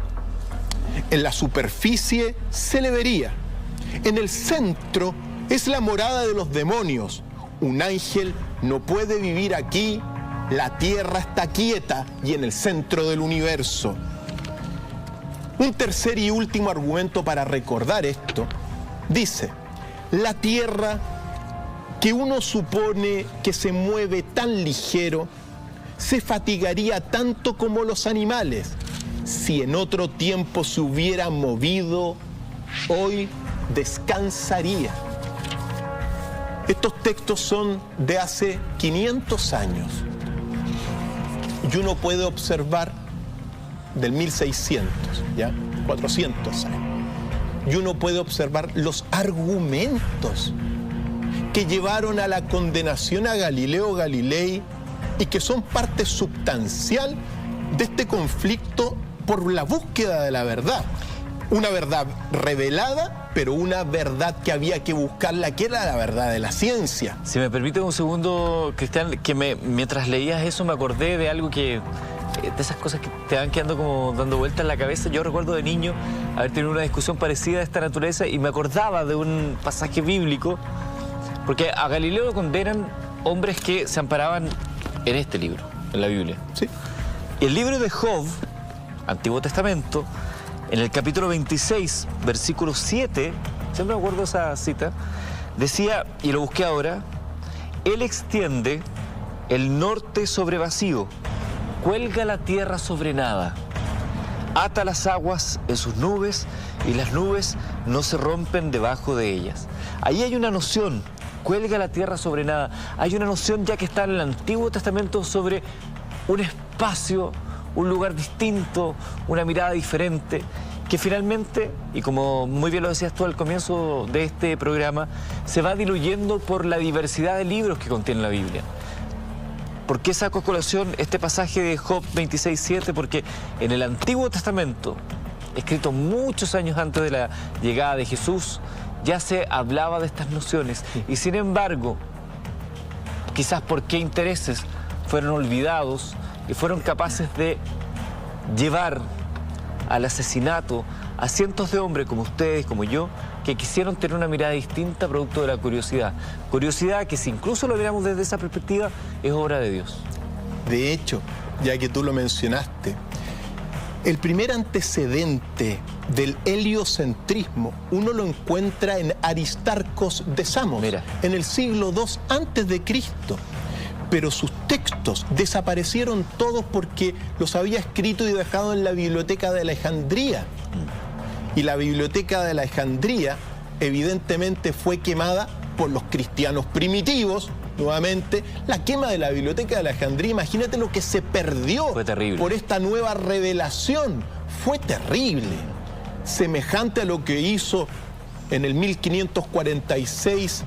En la superficie se le vería. En el centro es la morada de los demonios. Un ángel no puede vivir aquí. La tierra está quieta y en el centro del universo. Un tercer y último argumento para recordar esto dice: la tierra, que uno supone que se mueve tan ligero, se fatigaría tanto como los animales. Si en otro tiempo se hubiera movido, hoy descansaría. Estos textos son de hace 500 años y uno puede observar del 1600, ¿ya? 400 años. Y uno puede observar los argumentos que llevaron a la condenación a Galileo Galilei y que son parte substancial de este conflicto por la búsqueda de la verdad. Una verdad revelada, pero una verdad que había que buscarla, que era la verdad de la ciencia. Si me permite un segundo, Cristian, que mientras leías eso me acordé de algo que... de esas cosas que te van quedando como dando vueltas en la cabeza. Yo recuerdo de niño haber tenido una discusión parecida de esta naturaleza y me acordaba de un pasaje bíblico, porque a Galileo lo condenan hombres que se amparaban en este libro, en la Biblia. Sí. El libro de Job, Antiguo Testamento, en el capítulo 26, versículo 7, siempre me acuerdo esa cita, decía, y lo busqué ahora: Él extiende el norte sobre vacío, cuelga la tierra sobre nada, ata las aguas en sus nubes y las nubes no se rompen debajo de ellas. Ahí hay una noción, cuelga la tierra sobre nada. Hay una noción ya que está en el Antiguo Testamento sobre un espacio, un lugar distinto, una mirada diferente, que finalmente, y como muy bien lo decías tú al comienzo de este programa, se va diluyendo por la diversidad de libros que contiene la Biblia. ¿Por qué saco a colación este pasaje de Job 26:7? Porque en el Antiguo Testamento, escrito muchos años antes de la llegada de Jesús, ya se hablaba de estas nociones. Y sin embargo, quizás por qué intereses fueron olvidados y fueron capaces de llevar al asesinato a cientos de hombres como ustedes, como yo, que quisieron tener una mirada distinta producto de la curiosidad. Curiosidad que, si incluso lo miramos desde esa perspectiva, es obra de Dios. De hecho, ya que tú lo mencionaste, el primer antecedente del heliocentrismo uno lo encuentra en Aristarcos de Samos, en el siglo II antes de Cristo. Pero sus textos desaparecieron todos porque los había escrito y dejado en la biblioteca de Alejandría. Y la biblioteca de Alejandría evidentemente fue quemada por los cristianos primitivos. Nuevamente, la quema de la biblioteca de Alejandría, imagínate lo que se perdió por esta nueva revelación. Fue terrible. Semejante a lo que hizo en el 1546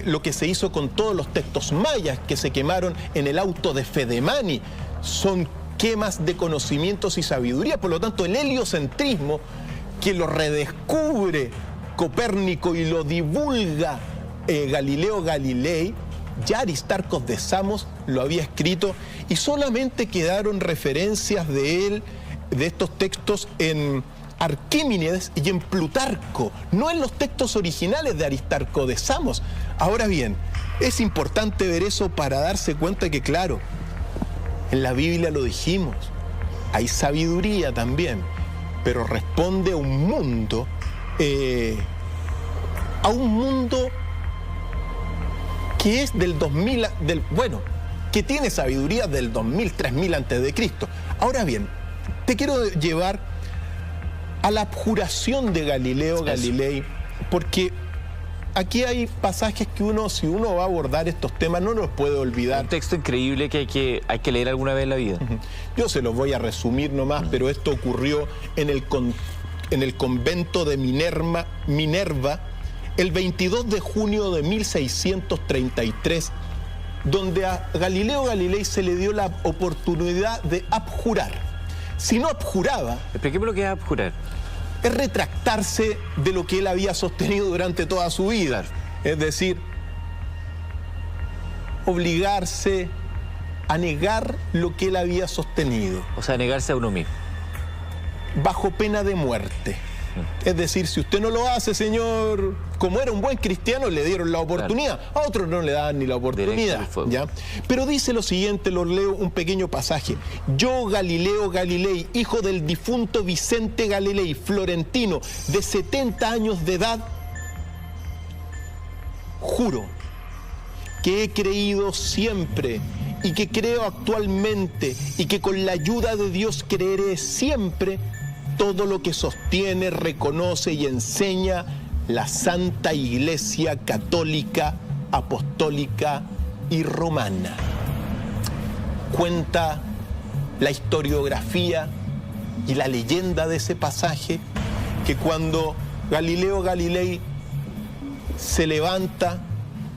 lo que se hizo con todos los textos mayas que se quemaron en el auto de Fedemani. Son quemas de conocimientos y sabiduría. Por lo tanto, el heliocentrismo, que lo redescubre Copérnico y lo divulga Galileo Galilei, ya Aristarcos de Samos lo había escrito y solamente quedaron referencias de él, de estos textos, en Arquímedes y en Plutarco, no en los textos originales de Aristarco de Samos. Ahora bien, es importante ver eso para darse cuenta que, claro, en la Biblia lo dijimos, hay sabiduría también, pero responde a un mundo, que es del 2000, que tiene sabiduría del 2000, 3000 antes de Cristo. Ahora bien, te quiero llevar a la abjuración de Galileo Galilei, porque aquí hay pasajes que uno, si uno va a abordar estos temas, no los puede olvidar. Un texto increíble que hay que leer alguna vez en la vida. Yo se los voy a resumir nomás, pero esto ocurrió en el convento de Minerva, el 22 de junio de 1633, donde a Galileo Galilei se le dio la oportunidad de abjurar. Si no abjuraba... Explíqueme lo que es abjurar. Es retractarse de lo que él había sostenido durante toda su vida. Es decir, obligarse a negar lo que él había sostenido. O sea, negarse a uno mismo. bajo pena de muerte. Es decir, si usted no lo hace, señor, como era un buen cristiano, le dieron la oportunidad. A otros no le dan ni la oportunidad. ¿Ya? Pero dice lo siguiente, lo leo un pequeño pasaje. Yo, Galileo Galilei, hijo del difunto Vicente Galilei, florentino, de 70 años de edad, juro que he creído siempre y que creo actualmente y que con la ayuda de Dios creeré siempre todo lo que sostiene, reconoce y enseña la Santa Iglesia Católica, Apostólica y Romana. Cuenta la historiografía y la leyenda de ese pasaje que cuando Galileo Galilei se levanta,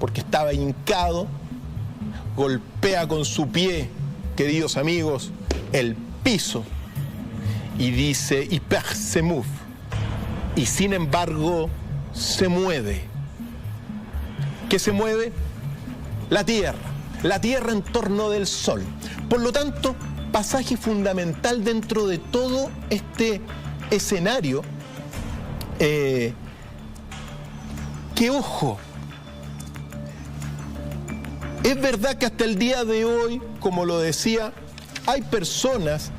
porque estaba hincado, golpea con su pie, queridos amigos, el piso, y dice, Hyper se move, y sin embargo se mueve. ¿Qué se mueve? La Tierra en torno del Sol. Por lo tanto, pasaje fundamental dentro de todo este escenario, que ojo, es verdad que hasta el día de hoy, como lo decía, hay personas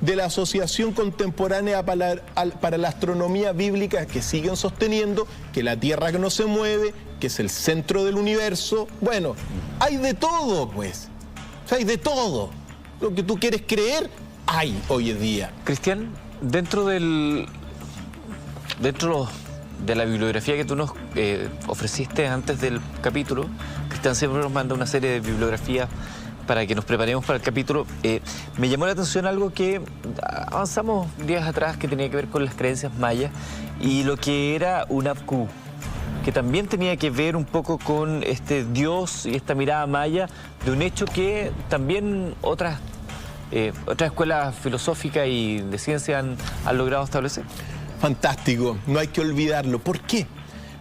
de la Asociación Contemporánea para la Astronomía Bíblica que siguen sosteniendo que la Tierra que no se mueve, que es el centro del universo. Bueno, hay de todo, pues. O sea, hay de todo. Lo que tú quieres creer, hay hoy en día. Cristian, dentro de la bibliografía que tú nos ofreciste antes del capítulo, Cristian siempre nos manda una serie de bibliografías para que nos preparemos para el capítulo. Me llamó la atención algo que avanzamos días atrás, que tenía que ver con las creencias mayas y lo que era Hunahpu, que también tenía que ver un poco con este Dios y esta mirada maya de un hecho que también otras escuelas filosóficas y de ciencia han logrado establecer. Fantástico, no hay que olvidarlo. ¿Por qué?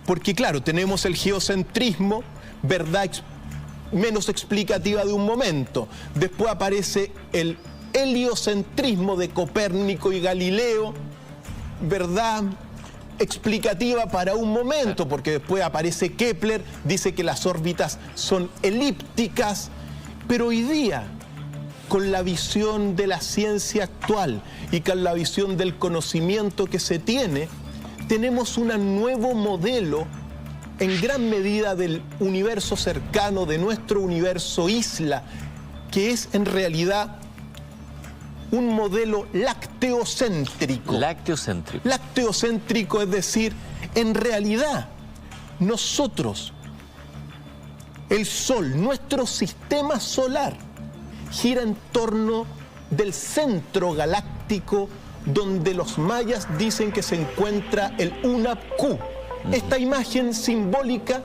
Porque claro, tenemos el geocentrismo, verdad menos explicativa de un momento. Después aparece el heliocentrismo de Copérnico y Galileo, verdad explicativa para un momento, porque después aparece Kepler, dice que las órbitas son elípticas, pero hoy día, con la visión de la ciencia actual y con la visión del conocimiento que se tiene, tenemos un nuevo modelo en gran medida del universo cercano, de nuestro universo isla, que es en realidad un modelo lacteocéntrico. Lacteocéntrico. Lacteocéntrico, es decir, en realidad nosotros, el Sol, nuestro sistema solar, gira en torno del centro galáctico donde los mayas dicen que se encuentra el Hunahpu. Esta imagen simbólica,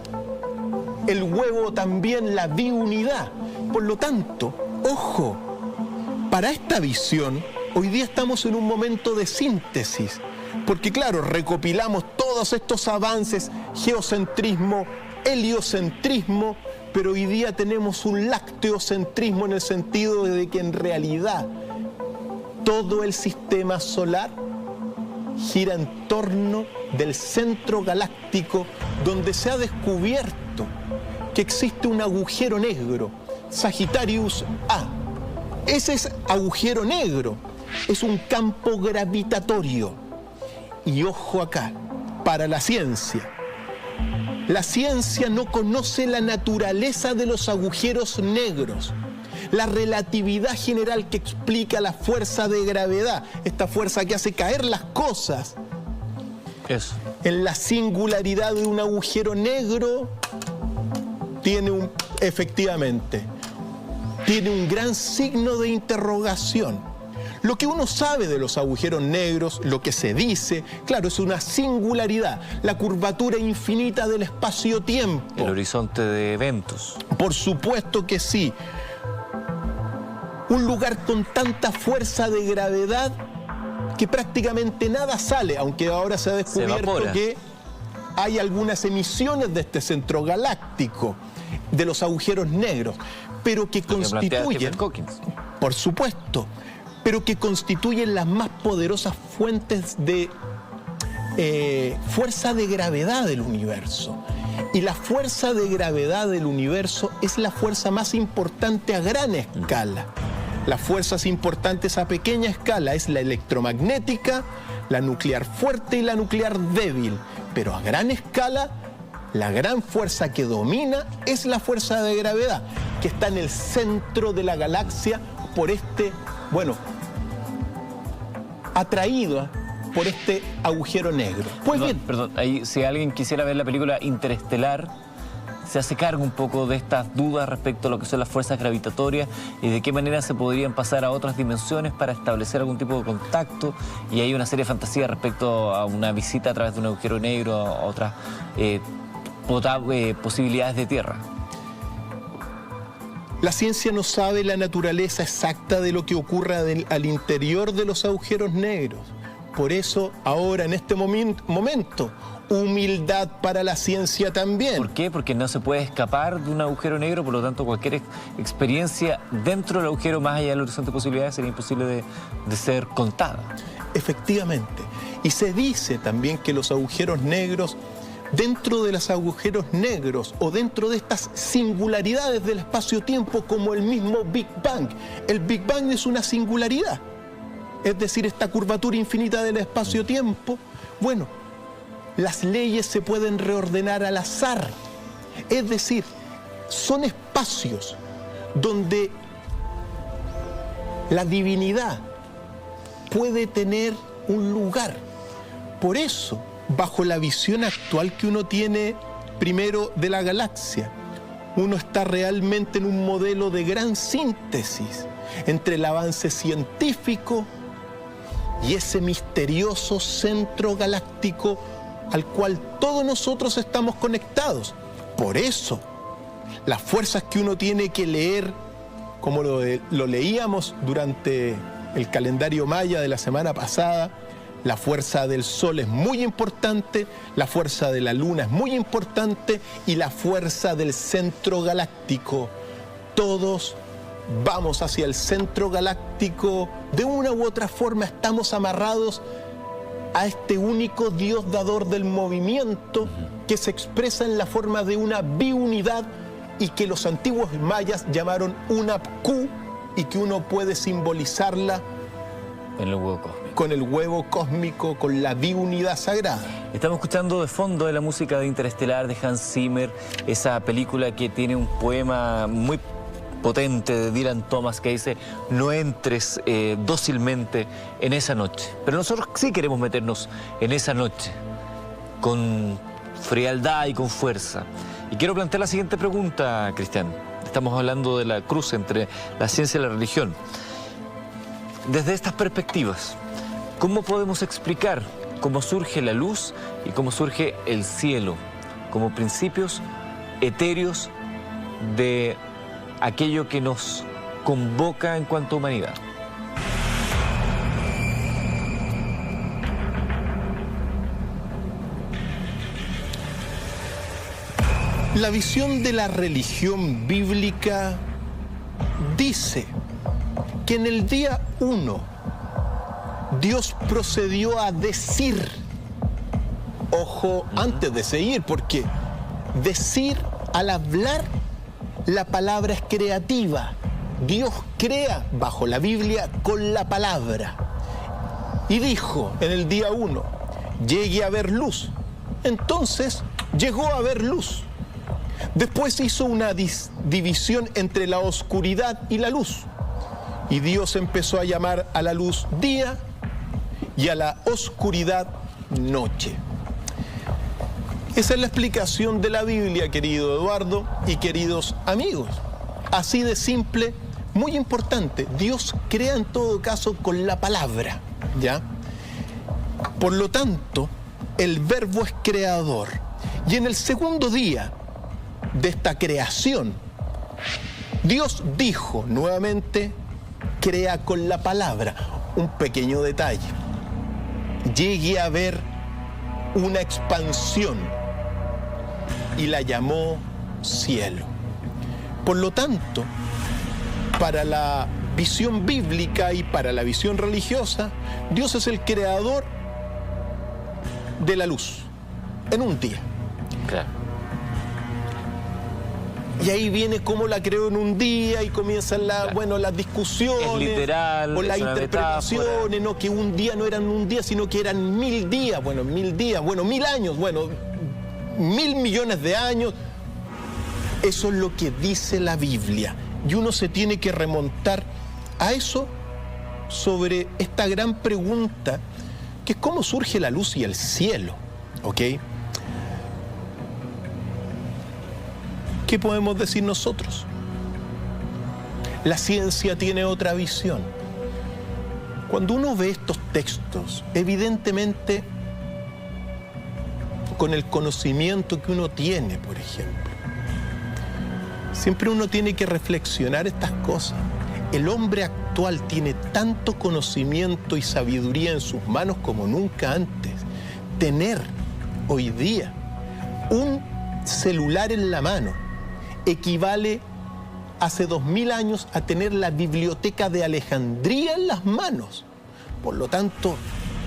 el huevo también, la biunidad. Por lo tanto, ojo, para esta visión, hoy día estamos en un momento de síntesis, porque claro, recopilamos todos estos avances, geocentrismo, heliocentrismo, pero hoy día tenemos un lacteocentrismo en el sentido de que en realidad todo el sistema solar gira en torno del centro galáctico, donde se ha descubierto que existe un agujero negro, Sagittarius A. Ese agujero negro es un campo gravitatorio. Y ojo acá, para la ciencia no conoce la naturaleza de los agujeros negros. La relatividad general que explica la fuerza de gravedad, esta fuerza que hace caer las cosas, en la singularidad de un agujero negro, efectivamente, tiene un gran signo de interrogación. Lo que uno sabe de los agujeros negros, lo que se dice, claro, es una singularidad, la curvatura infinita del espacio-tiempo. El horizonte de eventos. Por supuesto que sí. Un lugar con tanta fuerza de gravedad que prácticamente nada sale, aunque ahora se ha descubierto que hay algunas emisiones de este centro galáctico, de los agujeros negros, pero que constituyen, por supuesto, pero que constituyen las más poderosas fuentes de fuerza de gravedad del universo. Y la fuerza de gravedad del universo es la fuerza más importante a gran escala. Las fuerzas importantes a pequeña escala es la electromagnética, la nuclear fuerte y la nuclear débil. Pero a gran escala, la gran fuerza que domina es la fuerza de gravedad, que está en el centro de la galaxia por atraída por este agujero negro. Pues bien, Perdón, ahí, si alguien quisiera ver la película Interestelar, se hace cargo un poco de estas dudas respecto a lo que son las fuerzas gravitatorias y de qué manera se podrían pasar a otras dimensiones para establecer algún tipo de contacto. Y hay una serie de fantasías respecto a una visita a través de un agujero negro, a otras posibilidades de Tierra. la ciencia no sabe la naturaleza exacta de lo que ocurra al interior de los agujeros negros. Por eso, ahora, en este momento, humildad para la ciencia también. ¿Por qué? Porque no se puede escapar de un agujero negro, por lo tanto, cualquier experiencia dentro del agujero, más allá del horizonte de posibilidades, sería imposible de ser contada. Efectivamente. Y se dice también que los agujeros negros, dentro de los agujeros negros o dentro de estas singularidades del espacio-tiempo, como el mismo Big Bang. El Big Bang es una singularidad. Es decir, esta curvatura infinita del espacio-tiempo, bueno, las leyes se pueden reordenar al azar. Es decir, son espacios donde la divinidad puede tener un lugar. Por eso, bajo la visión actual que uno tiene primero de la galaxia, uno está realmente en un modelo de gran síntesis entre el avance científico y ese misterioso centro galáctico al cual todos nosotros estamos conectados. Por eso, las fuerzas que uno tiene que leer, como lo leíamos durante el calendario maya de la semana pasada, la fuerza del Sol es muy importante, la fuerza de la Luna es muy importante y la fuerza del centro galáctico. Todos vamos hacia el centro galáctico, de una u otra forma estamos amarrados a este único Dios dador del movimiento que se expresa en la forma de una biunidad y que los antiguos mayas llamaron una Q y que uno puede simbolizarla En el huevo cósmico. con el huevo cósmico, con la biunidad sagrada. Estamos escuchando de fondo de la música de Interestelar de Hans Zimmer, esa película que tiene un poema muy potente de Dylan Thomas que dice: no entres dócilmente en esa noche. Pero nosotros sí queremos meternos en esa noche con frialdad y con fuerza. Y quiero plantear la siguiente pregunta, Cristian. Estamos hablando de la cruz entre la ciencia y la religión. Desde estas perspectivas, ¿cómo podemos explicar cómo surge la luz y cómo surge el cielo como principios etéreos de aquello que nos convoca en cuanto a humanidad? La visión de la religión bíblica dice que en el día 1 Dios procedió a decir, ojo, antes de seguir, porque decir, al hablar, la palabra es creativa. Dios crea bajo la Biblia con la palabra. Y dijo en el día 1, llegue a haber luz. Entonces llegó a haber luz. Después hizo una división entre la oscuridad y la luz. Y Dios empezó a llamar a la luz día y a la oscuridad noche. Esa es la explicación de la Biblia, querido Eduardo y queridos amigos. Así de simple, muy importante. Dios crea en todo caso con la palabra, ¿ya? Por lo tanto, el verbo es creador. Y en el segundo día de esta creación, Dios dijo nuevamente, crea con la palabra. Un pequeño detalle. Llegue a haber una expansión y la llamó cielo. Por lo tanto, para la visión bíblica y para la visión religiosa, Dios es el creador de la luz en un día. Claro. Y ahí viene cómo la creó en un día y comienzan las discusiones. Es literal, o las es una interpretaciones, metáfora. ¿no? Que un día no eran un día, sino que eran 1000 días. Bueno, 1000 días, bueno, 1000 años, bueno, 1000 millones de años. Eso es lo que dice la Biblia. Y uno se tiene que remontar a eso sobre esta gran pregunta, que es cómo surge la luz y el cielo, ¿ok? ¿Qué podemos decir nosotros? La ciencia tiene otra visión. Cuando uno ve estos textos, evidentemente, con el conocimiento que uno tiene, por ejemplo, siempre uno tiene que reflexionar estas cosas. El hombre actual tiene tanto conocimiento y sabiduría en sus manos como nunca antes. Tener hoy día un celular en la mano equivale hace 2000 años a tener la biblioteca de Alejandría en las manos. Por lo tanto,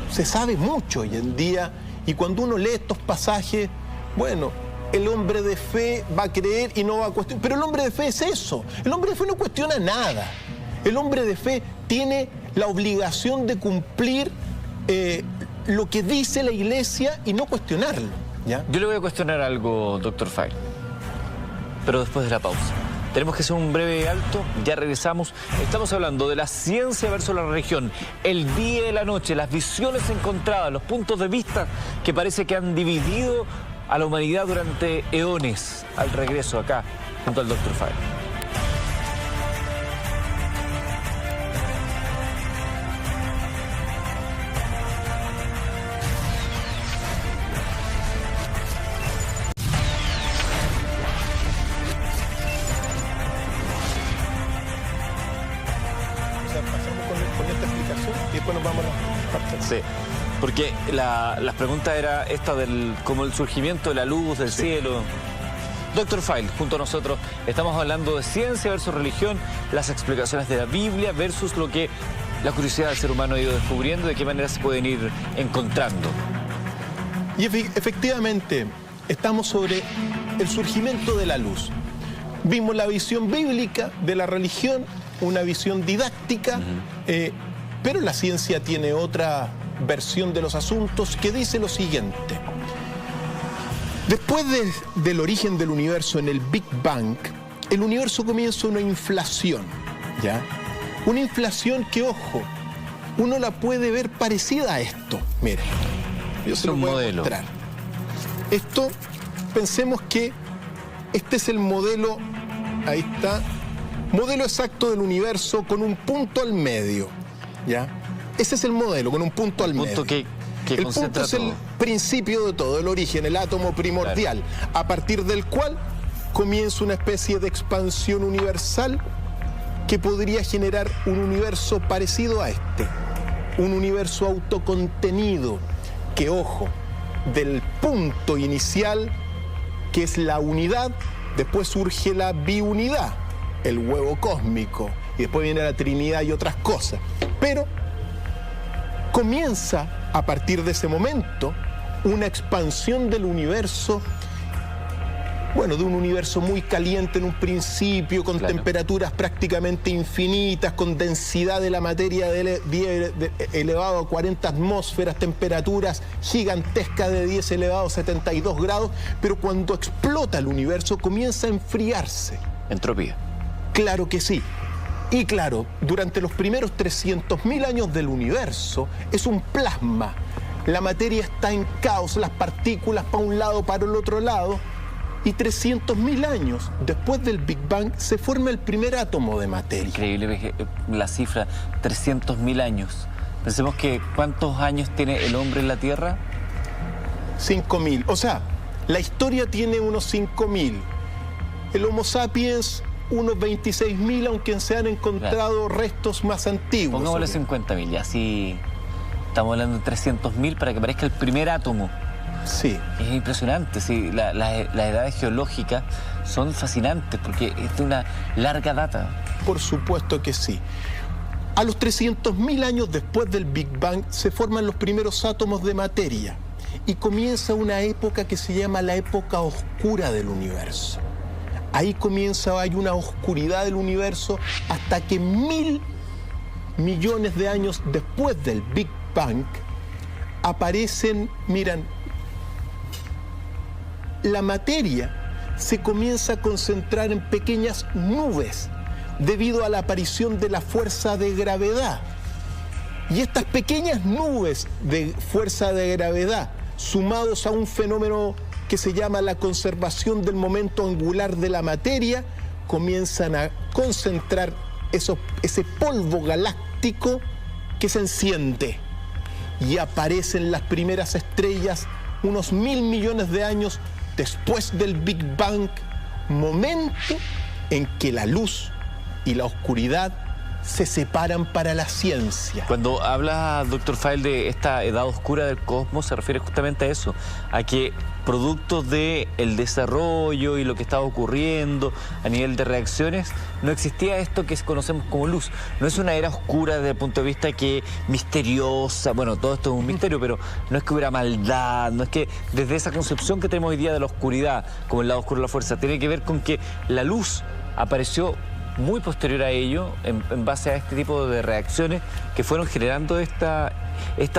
se sabe mucho hoy en día, y cuando uno lee estos pasajes, bueno, el hombre de fe va a creer y no va a cuestionar. Pero el hombre de fe es eso. El hombre de fe no cuestiona nada. El hombre de fe tiene la obligación de cumplir lo que dice la iglesia y no cuestionarlo, ¿ya? Yo le voy a cuestionar algo, doctor File, pero después de la pausa. Tenemos que hacer un breve alto, ya regresamos. Estamos hablando de la ciencia versus la religión, el día y la noche, las visiones encontradas, los puntos de vista que parece que han dividido a la humanidad durante eones. Al regreso acá, junto al doctor File. Sí, porque las preguntas era esta como el surgimiento de la luz, del cielo. Doctor File, junto a nosotros, estamos hablando de ciencia versus religión, las explicaciones de la Biblia versus lo que la curiosidad del ser humano ha ido descubriendo, de qué manera se pueden ir encontrando. Y efectivamente, estamos sobre el surgimiento de la luz. Vimos la visión bíblica de la religión, una visión didáctica, pero la ciencia tiene otra versión de los asuntos que dice lo siguiente. Después del origen del universo en el Big Bang, el universo comienza una inflación, ¿ya? Una inflación que, ojo, uno la puede ver parecida a esto. Mire, yo se lo voy a mostrar. Esto, pensemos que este es el modelo, ahí está, modelo exacto del universo con un punto al medio, ¿ya? Ese es el modelo, con un punto al medio. El punto es el principio de todo, el origen, el átomo primordial, claro, a partir del cual comienza una especie de expansión universal que podría generar un universo parecido a este, un universo autocontenido, que, ojo, del punto inicial, que es la unidad, después surge la biunidad, el huevo cósmico, y después viene la Trinidad y otras cosas. Pero comienza a partir de ese momento una expansión del universo, bueno, de un universo muy caliente en un principio, con temperaturas prácticamente infinitas, con densidad de la materia elevado a 40 atmósferas, temperaturas gigantescas de 10 elevado a 72 grados, pero cuando explota el universo comienza a enfriarse. Entropía. Claro que sí. Y claro, durante los primeros 300.000 años del universo es un plasma. La materia está en caos, las partículas para un lado, para el otro lado. Y 300.000 años después del Big Bang se forma el primer átomo de materia. Increíble la cifra, 300.000 años. Pensemos que ¿cuántos años tiene el hombre en la Tierra? 5.000. O sea, la historia tiene unos 5.000. El Homo sapiens, unos 26.000, aunque se han encontrado restos más antiguos. Pongámosle 50.000, y así estamos hablando de 300.000 para que parezca el primer átomo. Sí. Es impresionante, sí. Las edades geológicas son fascinantes porque es de una larga data. Por supuesto que sí. A los 300.000 años después del Big Bang se forman los primeros átomos de materia y comienza una época que se llama la época oscura del universo. Ahí hay una oscuridad del universo hasta que 1.000 millones de años después del Big Bang aparecen, miran, la materia se comienza a concentrar en pequeñas nubes debido a la aparición de la fuerza de gravedad. Y estas pequeñas nubes de fuerza de gravedad, sumados a un fenómeno que se llama la conservación del momento angular de la materia, comienzan a concentrar ese polvo galáctico que se enciende. Y aparecen las primeras estrellas unos 1.000 millones de años después del Big Bang, momento en que la luz y la oscuridad se separan para la ciencia. Cuando habla, doctor File, de esta edad oscura del cosmos, se refiere justamente a eso, a que producto del desarrollo y lo que estaba ocurriendo a nivel de reacciones, no existía esto que conocemos como luz. No es una era oscura desde el punto de vista que misteriosa, bueno, todo esto es un misterio, pero no es que hubiera maldad, no es que desde esa concepción que tenemos hoy día de la oscuridad, como el lado oscuro de la fuerza, tiene que ver con que la luz apareció muy posterior a ello, en base a este tipo de reacciones que fueron generando esta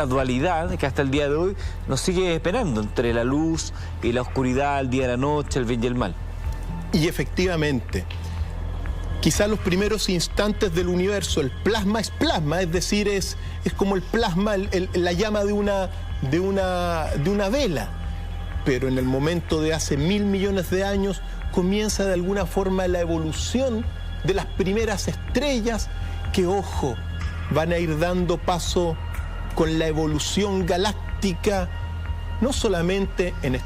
dualidad que hasta el día de hoy nos sigue esperando entre la luz y la oscuridad, el día y la noche, el bien y el mal. Y efectivamente, quizá los primeros instantes del universo, el plasma es plasma, es decir, es como el plasma, la llama de una vela. Pero en el momento de hace 1.000 millones de años comienza de alguna forma la evolución de las primeras estrellas que, ojo, van a ir dando paso con la evolución galáctica, no solamente en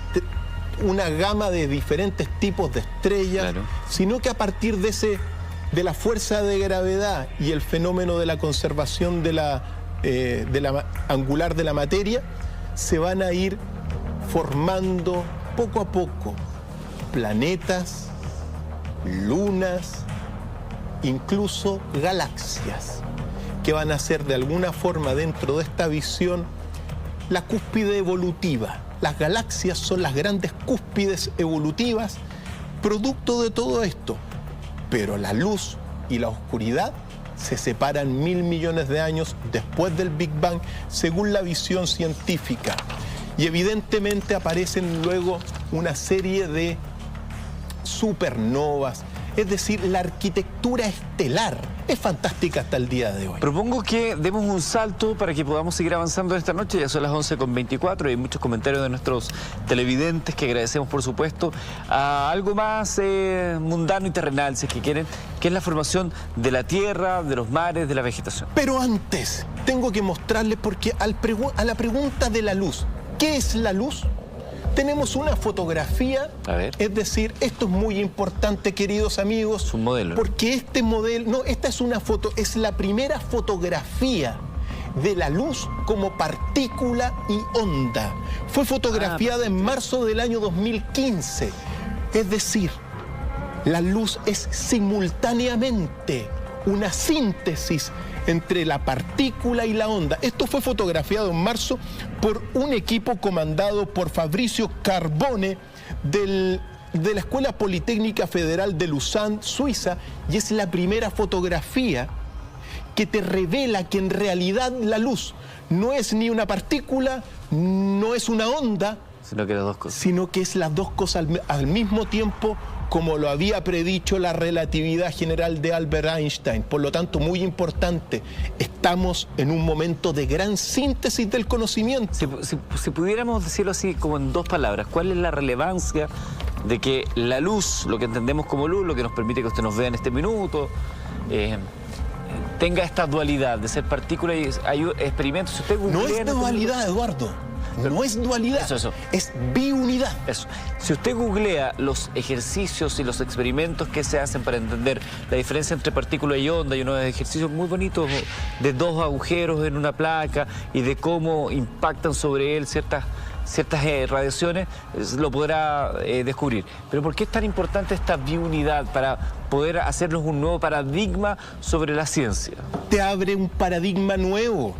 una gama de diferentes tipos de estrellas, claro, sino que a partir de la fuerza de gravedad y el fenómeno de la conservación de la angular de la materia, se van a ir formando poco a poco planetas, lunas, incluso galaxias, que van a ser de alguna forma dentro de esta visión la cúspide evolutiva. Las galaxias son las grandes cúspides evolutivas, producto de todo esto. Pero la luz y la oscuridad se separan 1.000 millones de años después del Big Bang, según la visión científica. Y evidentemente aparecen luego una serie de supernovas. Es decir, la arquitectura estelar es fantástica hasta el día de hoy. Propongo que demos un salto para que podamos seguir avanzando esta noche. Ya son las 11:24 y hay muchos comentarios de nuestros televidentes que agradecemos, por supuesto, a algo más mundano y terrenal, si es que quieren, que es la formación de la tierra, de los mares, de la vegetación. Pero antes, tengo que mostrarles, porque a la pregunta de la luz, ¿qué es la luz? Tenemos una fotografía, es decir, esto es muy importante, queridos amigos. Es un modelo. Porque este modelo, no, esta es una foto, es la primera fotografía de la luz como partícula y onda. Fue fotografiada en marzo del año 2015. Es decir, la luz es simultáneamente una síntesis entre la partícula y la onda. Esto fue fotografiado en marzo por un equipo comandado por Fabricio Carbone de la Escuela Politécnica Federal de Lausanne, Suiza, y es la primera fotografía que te revela que en realidad la luz no es ni una partícula, no es una onda, sino que las dos cosas. Sino que es las dos cosas al mismo tiempo, como lo había predicho la relatividad general de Albert Einstein. Por lo tanto, muy importante, estamos en un momento de gran síntesis del conocimiento. Si pudiéramos decirlo así, como en dos palabras, ¿cuál es la relevancia de que la luz, lo que entendemos como luz, lo que nos permite que usted nos vea en este minuto, tenga esta dualidad de ser partícula y hay experimentos? Si usted no es dualidad, Eduardo. No es dualidad, eso. Es biunidad. Eso. Si usted googlea los ejercicios y los experimentos que se hacen para entender la diferencia entre partícula y onda, hay unos ejercicios muy bonitos de dos agujeros en una placa y de cómo impactan sobre él ciertas ciertas radiaciones, lo podrá descubrir. Pero ¿por qué es tan importante esta biunidad para poder hacernos un nuevo paradigma sobre la ciencia? Te abre un paradigma nuevo,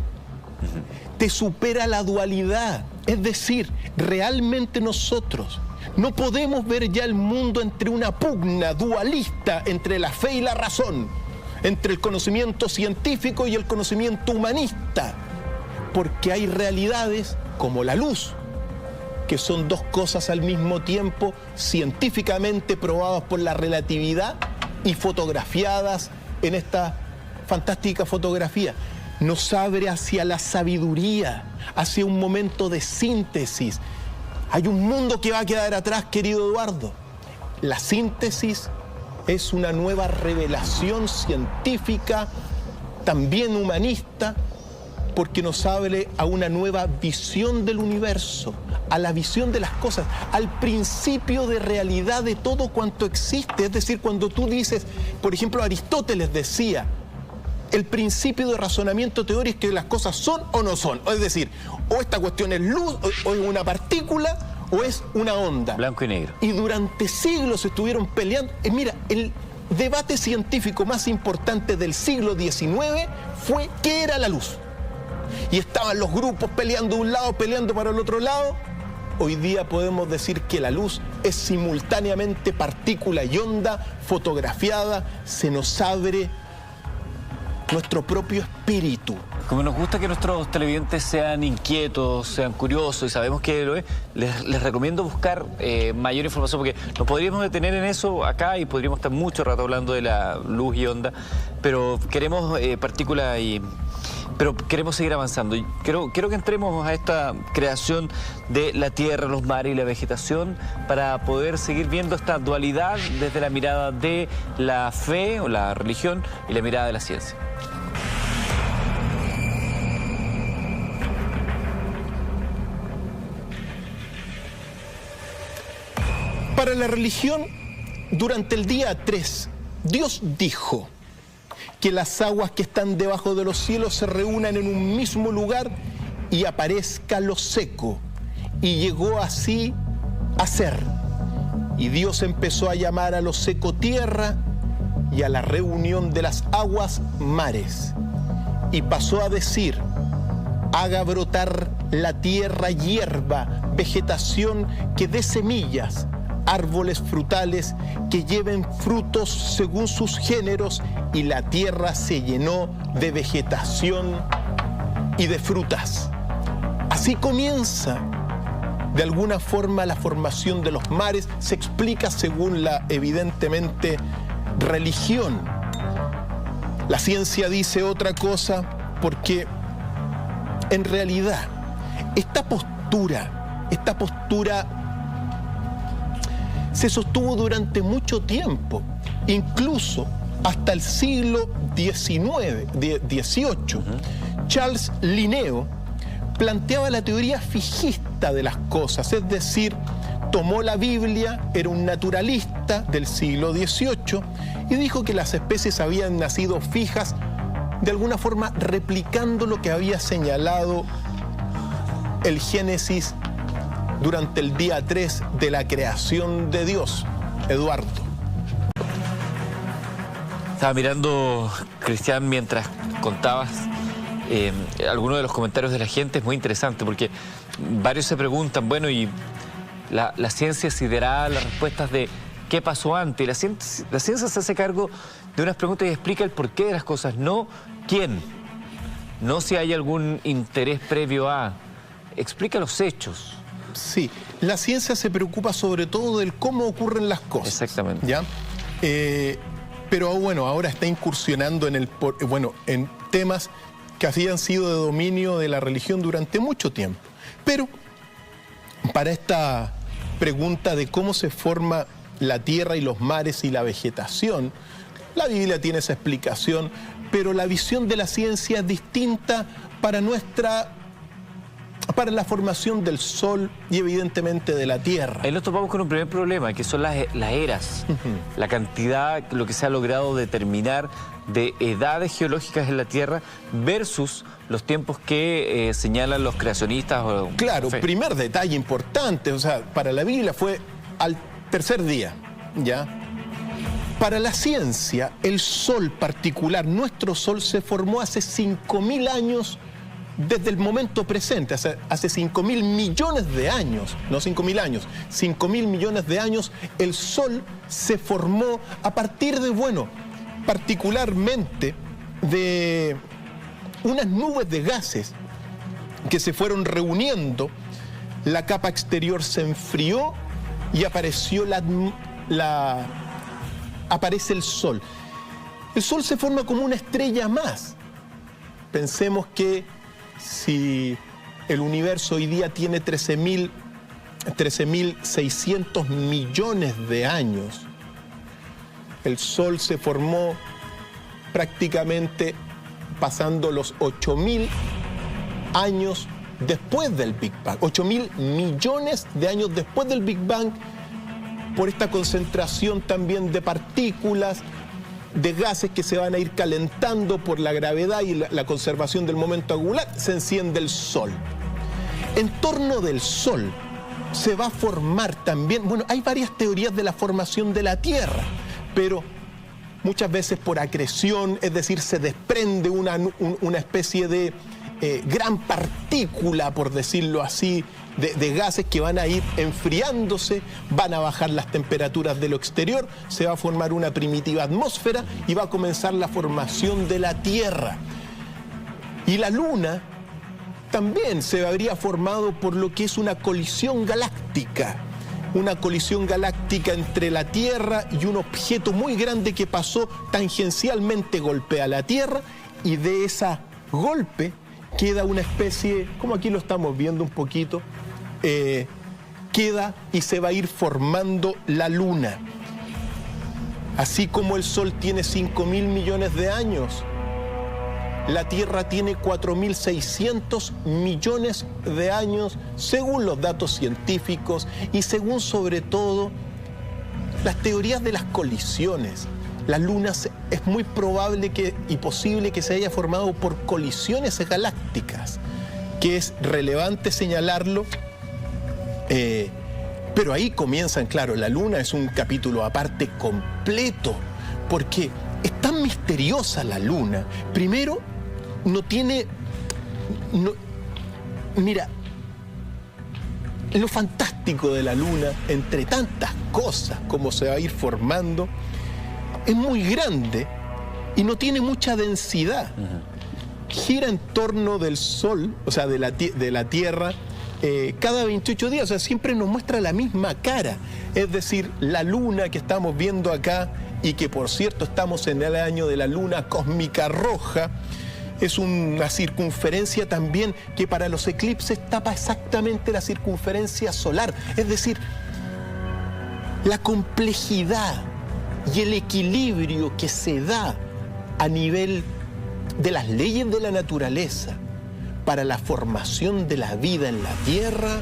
te supera la dualidad. Es decir, realmente nosotros no podemos ver ya el mundo entre una pugna dualista entre la fe y la razón, entre el conocimiento científico y el conocimiento humanista, porque hay realidades como la luz, que son dos cosas al mismo tiempo, científicamente probadas por la relatividad y fotografiadas en esta fantástica fotografía. Nos abre hacia la sabiduría, hacia un momento de síntesis. Hay un mundo que va a quedar atrás, querido Eduardo. La síntesis es una nueva revelación científica, también humanista, porque nos abre a una nueva visión del universo, a la visión de las cosas, al principio de realidad de todo cuanto existe. Es decir, cuando tú dices, por ejemplo, Aristóteles decía, el principio de razonamiento teórico es que las cosas son o no son. Es decir, o esta cuestión es luz, o es una partícula, o es una onda. Blanco y negro. Y durante siglos estuvieron peleando. Mira, el debate científico más importante del siglo XIX fue ¿qué era la luz? Y estaban los grupos peleando de un lado, peleando para el otro lado. Hoy día podemos decir que la luz es simultáneamente partícula y onda fotografiada. Se nos abre nuestro propio espíritu. Como nos gusta que nuestros televidentes sean inquietos, sean curiosos, y sabemos que lo es, les recomiendo buscar mayor información, porque nos podríamos detener en eso acá y podríamos estar mucho rato hablando de la luz y onda, pero queremos partículas pero queremos seguir avanzando. Y quiero que entremos a esta creación de la tierra, los mares y la vegetación para poder seguir viendo esta dualidad desde la mirada de la fe o la religión y la mirada de la ciencia. Para la religión, durante el día 3, Dios dijo que las aguas que están debajo de los cielos se reúnan en un mismo lugar y aparezca lo seco. Y llegó así a ser. Y Dios empezó a llamar a lo seco tierra y a la reunión de las aguas mares. Y pasó a decir, haga brotar la tierra hierba, vegetación que dé semillas, árboles frutales que lleven frutos según sus géneros, y la tierra se llenó de vegetación y de frutas. Así comienza, de alguna forma, la formación de los mares. Se explica según la, evidentemente, religión. La ciencia dice otra cosa, porque en realidad esta postura se sostuvo durante mucho tiempo, incluso hasta el siglo XVIII. Charles Linneo planteaba la teoría fijista de las cosas, es decir, tomó la Biblia, era un naturalista del siglo XVIII, y dijo que las especies habían nacido fijas, de alguna forma replicando lo que había señalado el Génesis durante el día 3 de la creación de Dios. Eduardo. Estaba mirando, Cristian, mientras contabas algunos de los comentarios de la gente. Es muy interesante porque varios se preguntan, bueno, y la ciencia sí dará las respuestas de qué pasó antes. La ciencia se hace cargo de unas preguntas y explica el porqué de las cosas, no quién, no si hay algún interés previo a, explica los hechos. Sí, la ciencia se preocupa sobre todo del cómo ocurren las cosas. Exactamente. ¿Ya? Pero bueno, ahora está incursionando en temas que habían sido de dominio de la religión durante mucho tiempo. Pero para esta pregunta de cómo se forma la tierra y los mares y la vegetación, la Biblia tiene esa explicación, pero la visión de la ciencia es distinta para la formación del Sol y evidentemente de la Tierra. Ahí nos topamos con un primer problema, que son las eras. La cantidad, lo que se ha logrado determinar de edades geológicas en la Tierra versus los tiempos que señalan los creacionistas. Claro, primer detalle importante, o sea, para la Biblia fue al tercer día, ¿ya? Para la ciencia, el Sol particular, nuestro Sol, se formó hace 5.000 años desde el momento presente, hace 5.000 millones de años, no 5.000 años, 5.000 millones de años, el Sol se formó a partir de, bueno, particularmente de unas nubes de gases que se fueron reuniendo, la capa exterior se enfrió y apareció aparece el Sol. El Sol se forma como una estrella más. Pensemos que si el universo hoy día tiene 13.600 millones de años, el Sol se formó prácticamente pasando los 8.000 años después del Big Bang, 8.000 millones de años después del Big Bang, por esta concentración también de partículas, de gases que se van a ir calentando por la gravedad y la conservación del momento angular, se enciende el Sol. En torno del Sol se va a formar también, bueno, hay varias teorías de la formación de la Tierra, pero muchas veces por acreción, es decir, se desprende una especie de gran partícula, por decirlo así, de gases que van a ir enfriándose, van a bajar las temperaturas de lo exterior, se va a formar una primitiva atmósfera y va a comenzar la formación de la Tierra. Y la Luna también se habría formado por lo que es una colisión galáctica entre la Tierra y un objeto muy grande que pasó tangencialmente, golpea la Tierra, y de ese golpe queda una especie, como aquí lo estamos viendo un poquito, queda y se va a ir formando la Luna. Así como el Sol tiene 5.000 millones de años, la Tierra tiene 4.600 millones de años, según los datos científicos y según, sobre todo, las teorías de las colisiones. La Luna es muy probable y posible que se haya formado por colisiones galácticas, que es relevante señalarlo, pero ahí comienzan, claro, la Luna es un capítulo aparte completo, porque es tan misteriosa la Luna. Primero, mira, lo fantástico de la Luna, entre tantas cosas como se va a ir formando, es muy grande y no tiene mucha densidad. Gira en torno del Sol, o sea, de la Tierra, cada 28 días, o sea, siempre nos muestra la misma cara. Es decir, la Luna que estamos viendo acá, y que por cierto estamos en el año de la Luna cósmica roja, es una circunferencia también que para los eclipses tapa exactamente la circunferencia solar. Es decir, la complejidad y el equilibrio que se da a nivel de las leyes de la naturaleza para la formación de la vida en la Tierra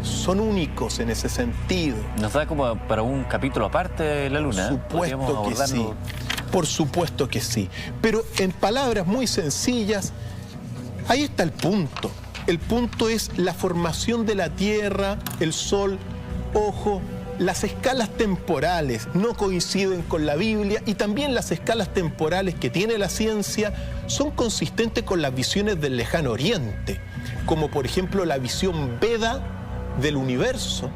son únicos en ese sentido. Nos da como para un capítulo aparte de la Luna. Supuesto que sí. Por supuesto que sí. Pero en palabras muy sencillas, ahí está el punto. El punto es la formación de la Tierra, el Sol. Ojo, las escalas temporales no coinciden con la Biblia, y también las escalas temporales que tiene la ciencia son consistentes con las visiones del lejano oriente, como por ejemplo la visión Veda del universo.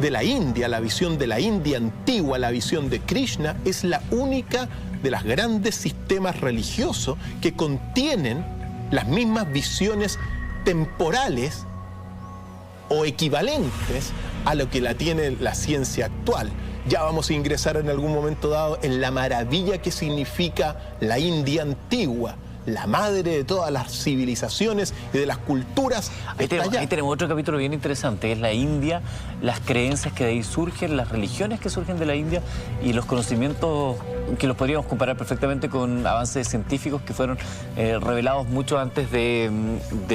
De la India, la visión de la India antigua, la visión de Krishna, es la única de los grandes sistemas religiosos que contienen las mismas visiones temporales o equivalentes a lo que la tiene la ciencia actual. Ya vamos a ingresar en algún momento dado en la maravilla que significa la India antigua, la madre de todas las civilizaciones y de las culturas. Ahí tenemos otro capítulo bien interesante, que es la India, las creencias que de ahí surgen, las religiones que surgen de la India y los conocimientos que los podríamos comparar perfectamente con avances científicos que fueron revelados mucho antes de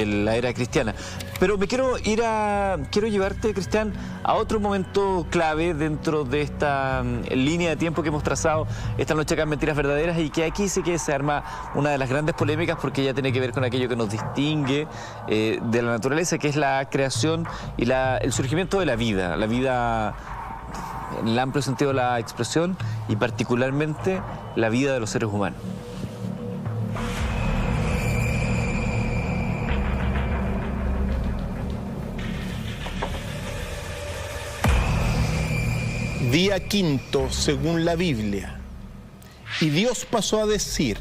la era cristiana. Pero me quiero llevarte, Cristian, a otro momento clave dentro de esta línea de tiempo que hemos trazado esta noche acá en Mentiras Verdaderas, y que aquí sí que se arma una de las grandes polémicas, porque ya tiene que ver con aquello que nos distingue de la naturaleza, que es la creación y el surgimiento de la vida en el amplio sentido de la expresión, y particularmente la vida de los seres humanos. Día quinto, según la Biblia. Y Dios pasó a decir: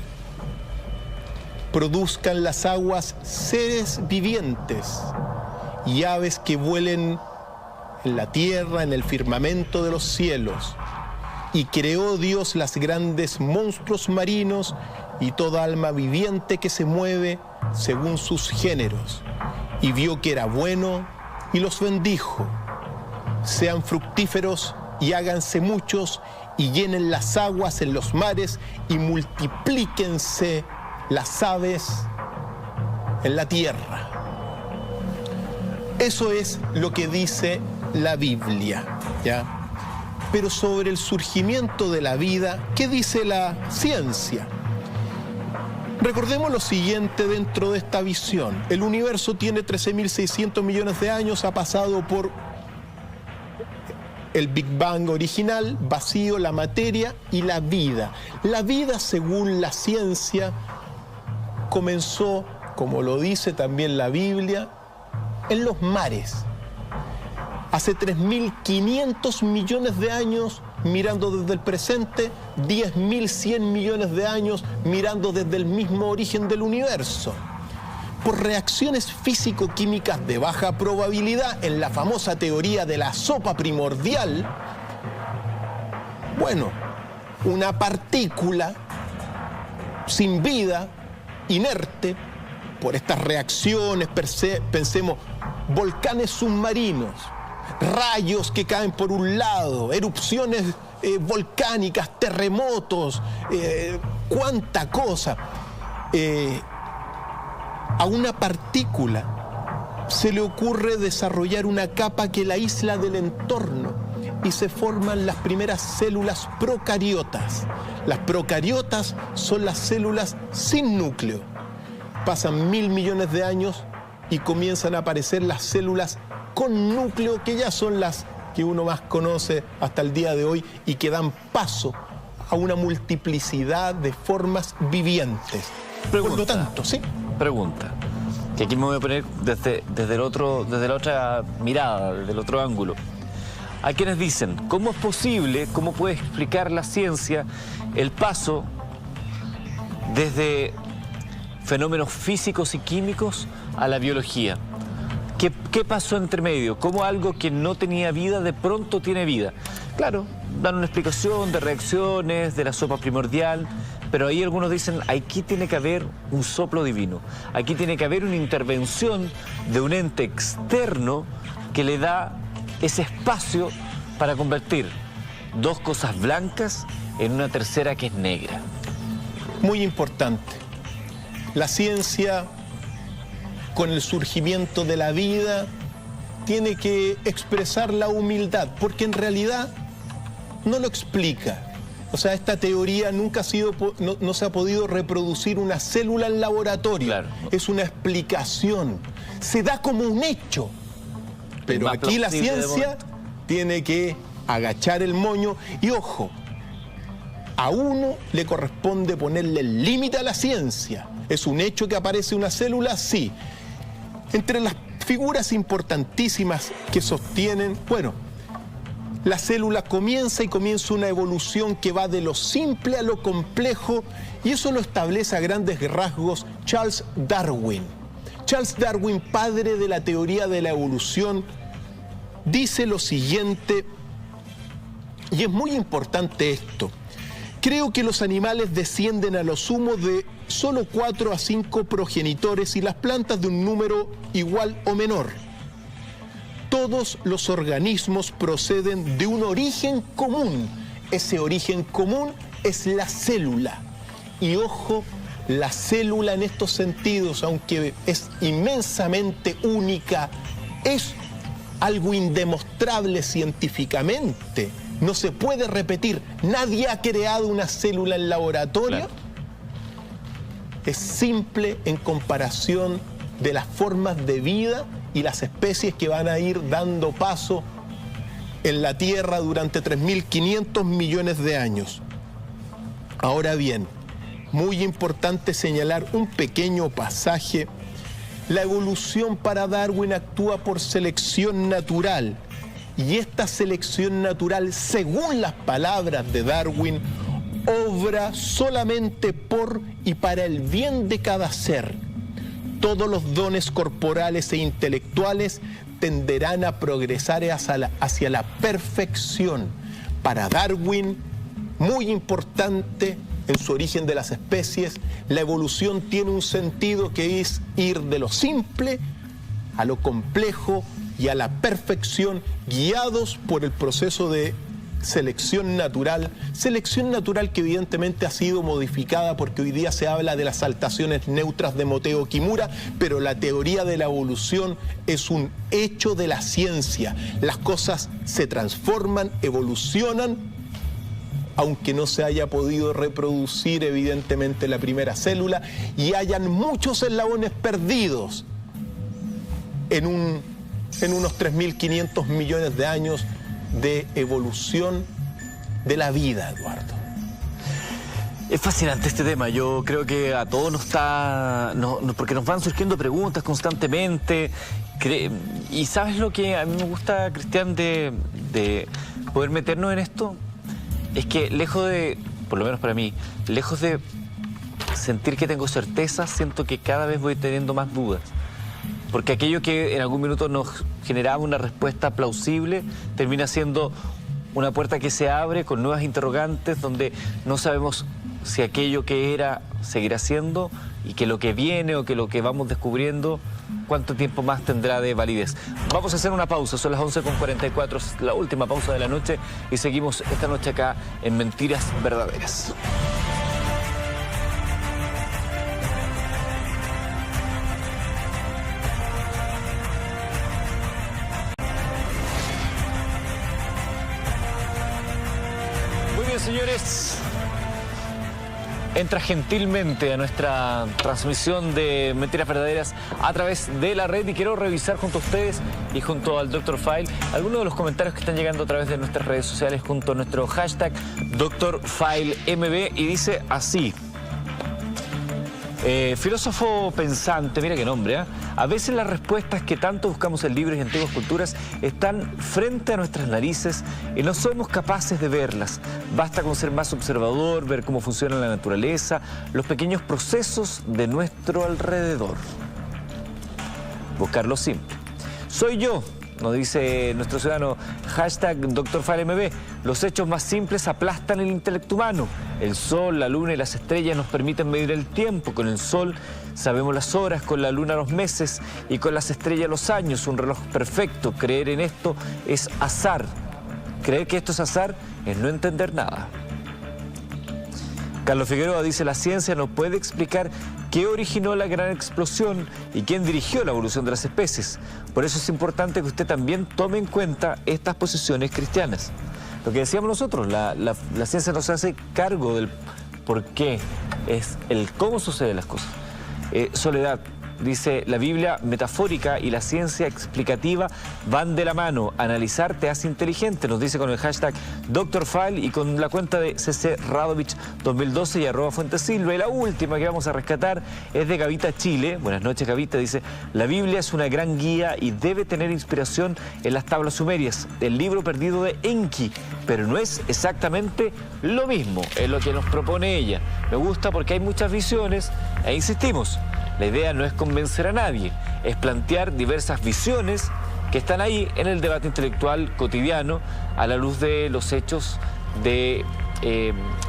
produzcan las aguas seres vivientes y aves que vuelen en la tierra, en el firmamento de los cielos. Y creó Dios las grandes monstruos marinos y toda alma viviente que se mueve según sus géneros. Y vio que era bueno y los bendijo. Sean fructíferos y háganse muchos, y llenen las aguas en los mares, y multiplíquense las aves en la tierra. Eso es lo que dice la Biblia, ¿ya? Pero sobre el surgimiento de la vida, ¿qué dice la ciencia? Recordemos lo siguiente dentro de esta visión. El universo tiene 13.600 millones de años, ha pasado por el Big Bang original, vacío, la materia y la vida. La vida, según la ciencia, comenzó, como lo dice también la Biblia, en los mares. Hace 3.500 millones de años, mirando desde el presente, 10.100 millones de años mirando desde el mismo origen del universo. Por reacciones físico-químicas de baja probabilidad en la famosa teoría de la sopa primordial, bueno, una partícula sin vida, inerte, por estas reacciones, pensemos, volcanes submarinos, rayos que caen por un lado, erupciones volcánicas, terremotos, cuánta cosa. A una partícula se le ocurre desarrollar una capa que la aísla del entorno y se forman las primeras células procariotas. Las procariotas son las células sin núcleo. Pasan 1.000 millones de años y comienzan a aparecer las células con núcleo, que ya son las que uno más conoce hasta el día de hoy y que dan paso a una multiplicidad de formas vivientes. Por lo tanto, ¿sí? Pregunta, que aquí me voy a poner desde la otra mirada, desde el otro ángulo. Hay quienes dicen, ¿cómo es posible, cómo puede explicar la ciencia el paso desde fenómenos físicos y químicos a la biología? ¿Qué pasó entre medio? ¿Cómo algo que no tenía vida de pronto tiene vida? Claro, dan una explicación de reacciones, de la sopa primordial, pero ahí algunos dicen, aquí tiene que haber un soplo divino, aquí tiene que haber una intervención de un ente externo que le da ese espacio para convertir dos cosas blancas en una tercera que es negra. Muy importante. La ciencia, con el surgimiento de la vida, tiene que expresar la humildad, porque en realidad no lo explica. O sea, esta teoría nunca ha sido, no se ha podido reproducir una célula en laboratorio. Claro. Es una explicación. Se da como un hecho. Pero aquí la ciencia tiene que agachar el moño y, ojo, a uno le corresponde ponerle el límite a la ciencia. ¿Es un hecho que aparece una célula? Sí. Entre las figuras importantísimas que sostienen, bueno, la célula comienza una evolución que va de lo simple a lo complejo, y eso lo establece a grandes rasgos Charles Darwin. Charles Darwin, padre de la teoría de la evolución, dice lo siguiente, y es muy importante esto. Creo que los animales descienden a lo sumo de solo 4 a 5 progenitores y las plantas de un número igual o menor. Todos los organismos proceden de un origen común. Ese origen común es la célula. Y ojo, la célula en estos sentidos, aunque es inmensamente única, es algo indemostrable científicamente. No se puede repetir. Nadie ha creado una célula en laboratorio. Claro. Es simple en comparación de las formas de vida y las especies que van a ir dando paso en la Tierra durante 3.500 millones de años. Ahora bien, muy importante señalar un pequeño pasaje. La evolución para Darwin actúa por selección natural. Y esta selección natural, según las palabras de Darwin, obra solamente por y para el bien de cada ser. Todos los dones corporales e intelectuales tenderán a progresar hacia la perfección. Para Darwin, muy importante en su origen de las especies, la evolución tiene un sentido que es ir de lo simple a lo complejo y a la perfección, guiados por el proceso de selección natural que evidentemente ha sido modificada porque hoy día se habla de las saltaciones neutras de Moteo Kimura, pero la teoría de la evolución es un hecho de la ciencia. Las cosas se transforman, evolucionan, aunque no se haya podido reproducir evidentemente la primera célula y hayan muchos eslabones perdidos en unos 3.500 millones de años de evolución de la vida, Eduardo. Es fascinante este tema. Yo creo que a todos porque nos van surgiendo preguntas constantemente. Y ¿sabes lo que a mí me gusta, Cristian, de poder meternos en esto? Es que lejos de, por lo menos para mí, lejos de sentir que tengo certeza, siento que cada vez voy teniendo más dudas. Porque aquello que en algún minuto nos generaba una respuesta plausible termina siendo una puerta que se abre con nuevas interrogantes donde no sabemos si aquello que era seguirá siendo y que lo que viene o que lo que vamos descubriendo, cuánto tiempo más tendrá de validez. Vamos a hacer una pausa, son las 11:44, es la última pausa de la noche y seguimos esta noche acá en Mentiras Verdaderas. Señores, entra gentilmente a nuestra transmisión de Mentiras Verdaderas a través de la red y quiero revisar junto a ustedes y junto al Dr. File algunos de los comentarios que están llegando a través de nuestras redes sociales junto a nuestro hashtag DrFileMB y dice así. Filósofo pensante, mira qué nombre, ¿eh? A veces las respuestas que tanto buscamos en libros y antiguas culturas están frente a nuestras narices y no somos capaces de verlas. Basta con ser más observador, ver cómo funciona la naturaleza, los pequeños procesos de nuestro alrededor. Buscarlo simple. Soy yo, nos dice nuestro ciudadano, hashtag DrFileMB. Los hechos más simples aplastan el intelecto humano. El sol, la luna y las estrellas nos permiten medir el tiempo. Con el sol sabemos las horas, con la luna los meses y con las estrellas los años. Un reloj perfecto. Creer en esto es azar. Creer que esto es azar es no entender nada. Carlos Figueroa dice, la ciencia no puede explicar qué originó la gran explosión y quién dirigió la evolución de las especies. Por eso es importante que usted también tome en cuenta estas posiciones cristianas. Lo que decíamos nosotros, la ciencia no se hace cargo del por qué, es el cómo suceden las cosas. Soledad dice, la Biblia metafórica y la ciencia explicativa van de la mano. Analizar te hace inteligente, nos dice con el hashtag DrFile y con la cuenta de CC Radovich 2012 y @Fuentesilva. Y la última que vamos a rescatar es de Gavita Chile. Buenas noches, Gavita. Dice, la Biblia es una gran guía y debe tener inspiración en las tablas sumerias, el libro perdido de Enki, pero no es exactamente lo mismo, es lo que nos propone ella. Me gusta porque hay muchas visiones e insistimos, la idea no es convencer a nadie, es plantear diversas visiones que están ahí en el debate intelectual cotidiano a la luz de los hechos de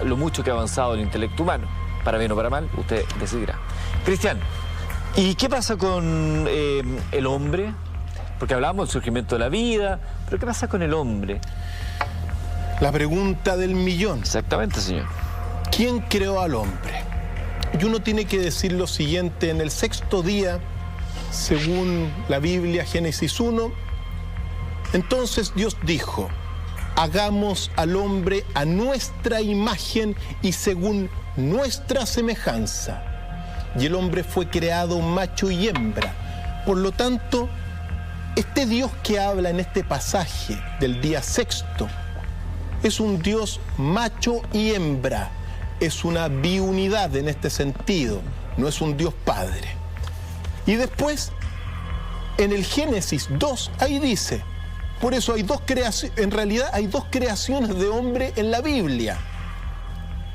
lo mucho que ha avanzado el intelecto humano. Para bien o para mal, usted decidirá. Cristian, ¿y qué pasa con el hombre? Porque hablábamos del surgimiento de la vida, pero ¿qué pasa con el hombre? La pregunta del millón. Exactamente, señor. ¿Quién creó al hombre? Y uno tiene que decir lo siguiente: en el sexto día, según la Biblia, Génesis 1, entonces Dios dijo: hagamos al hombre a nuestra imagen y según nuestra semejanza. Y el hombre fue creado macho y hembra. Por lo tanto, este Dios que habla en este pasaje del día sexto es un Dios macho y hembra. Es una biunidad en este sentido, no es un Dios Padre. Y después, en el Génesis 2, ahí dice, por eso hay dos creaciones, en realidad hay dos creaciones de hombre en la Biblia.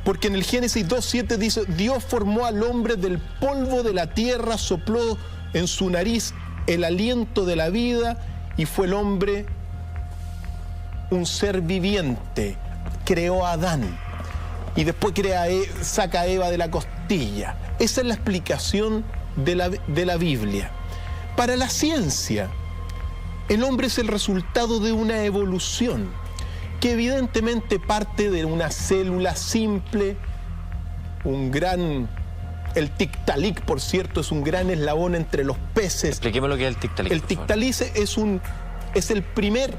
Porque en el Génesis 2:7 dice: Dios formó al hombre del polvo de la tierra, sopló en su nariz el aliento de la vida y fue el hombre un ser viviente. Creó a Adán y después saca a Eva de la costilla. Esa es la explicación de la Biblia. Para la ciencia, el hombre es el resultado de una evolución que evidentemente parte de una célula simple, el Tiktaalik, por cierto, es un gran eslabón entre los peces. Expliquemos lo que es el Tiktaalik. El Tiktaalik es el primer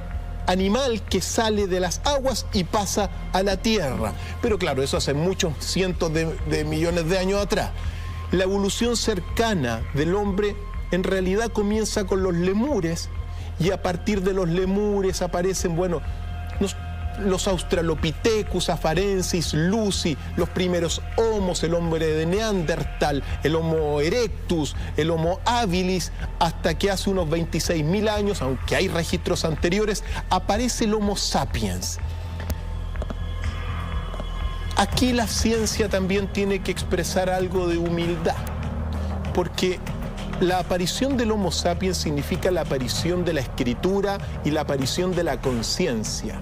animal que sale de las aguas y pasa a la tierra. Pero claro, eso hace muchos cientos de millones de años atrás. La evolución cercana del hombre en realidad comienza con los lemures, y a partir de los lemures aparecen, los Australopithecus, Afarensis, Lucy, los primeros homos, el hombre de Neandertal, el Homo erectus, el Homo habilis, hasta que hace unos 26.000 años, aunque hay registros anteriores, aparece el Homo sapiens. Aquí la ciencia también tiene que expresar algo de humildad, porque la aparición del Homo sapiens significa la aparición de la escritura y la aparición de la conciencia.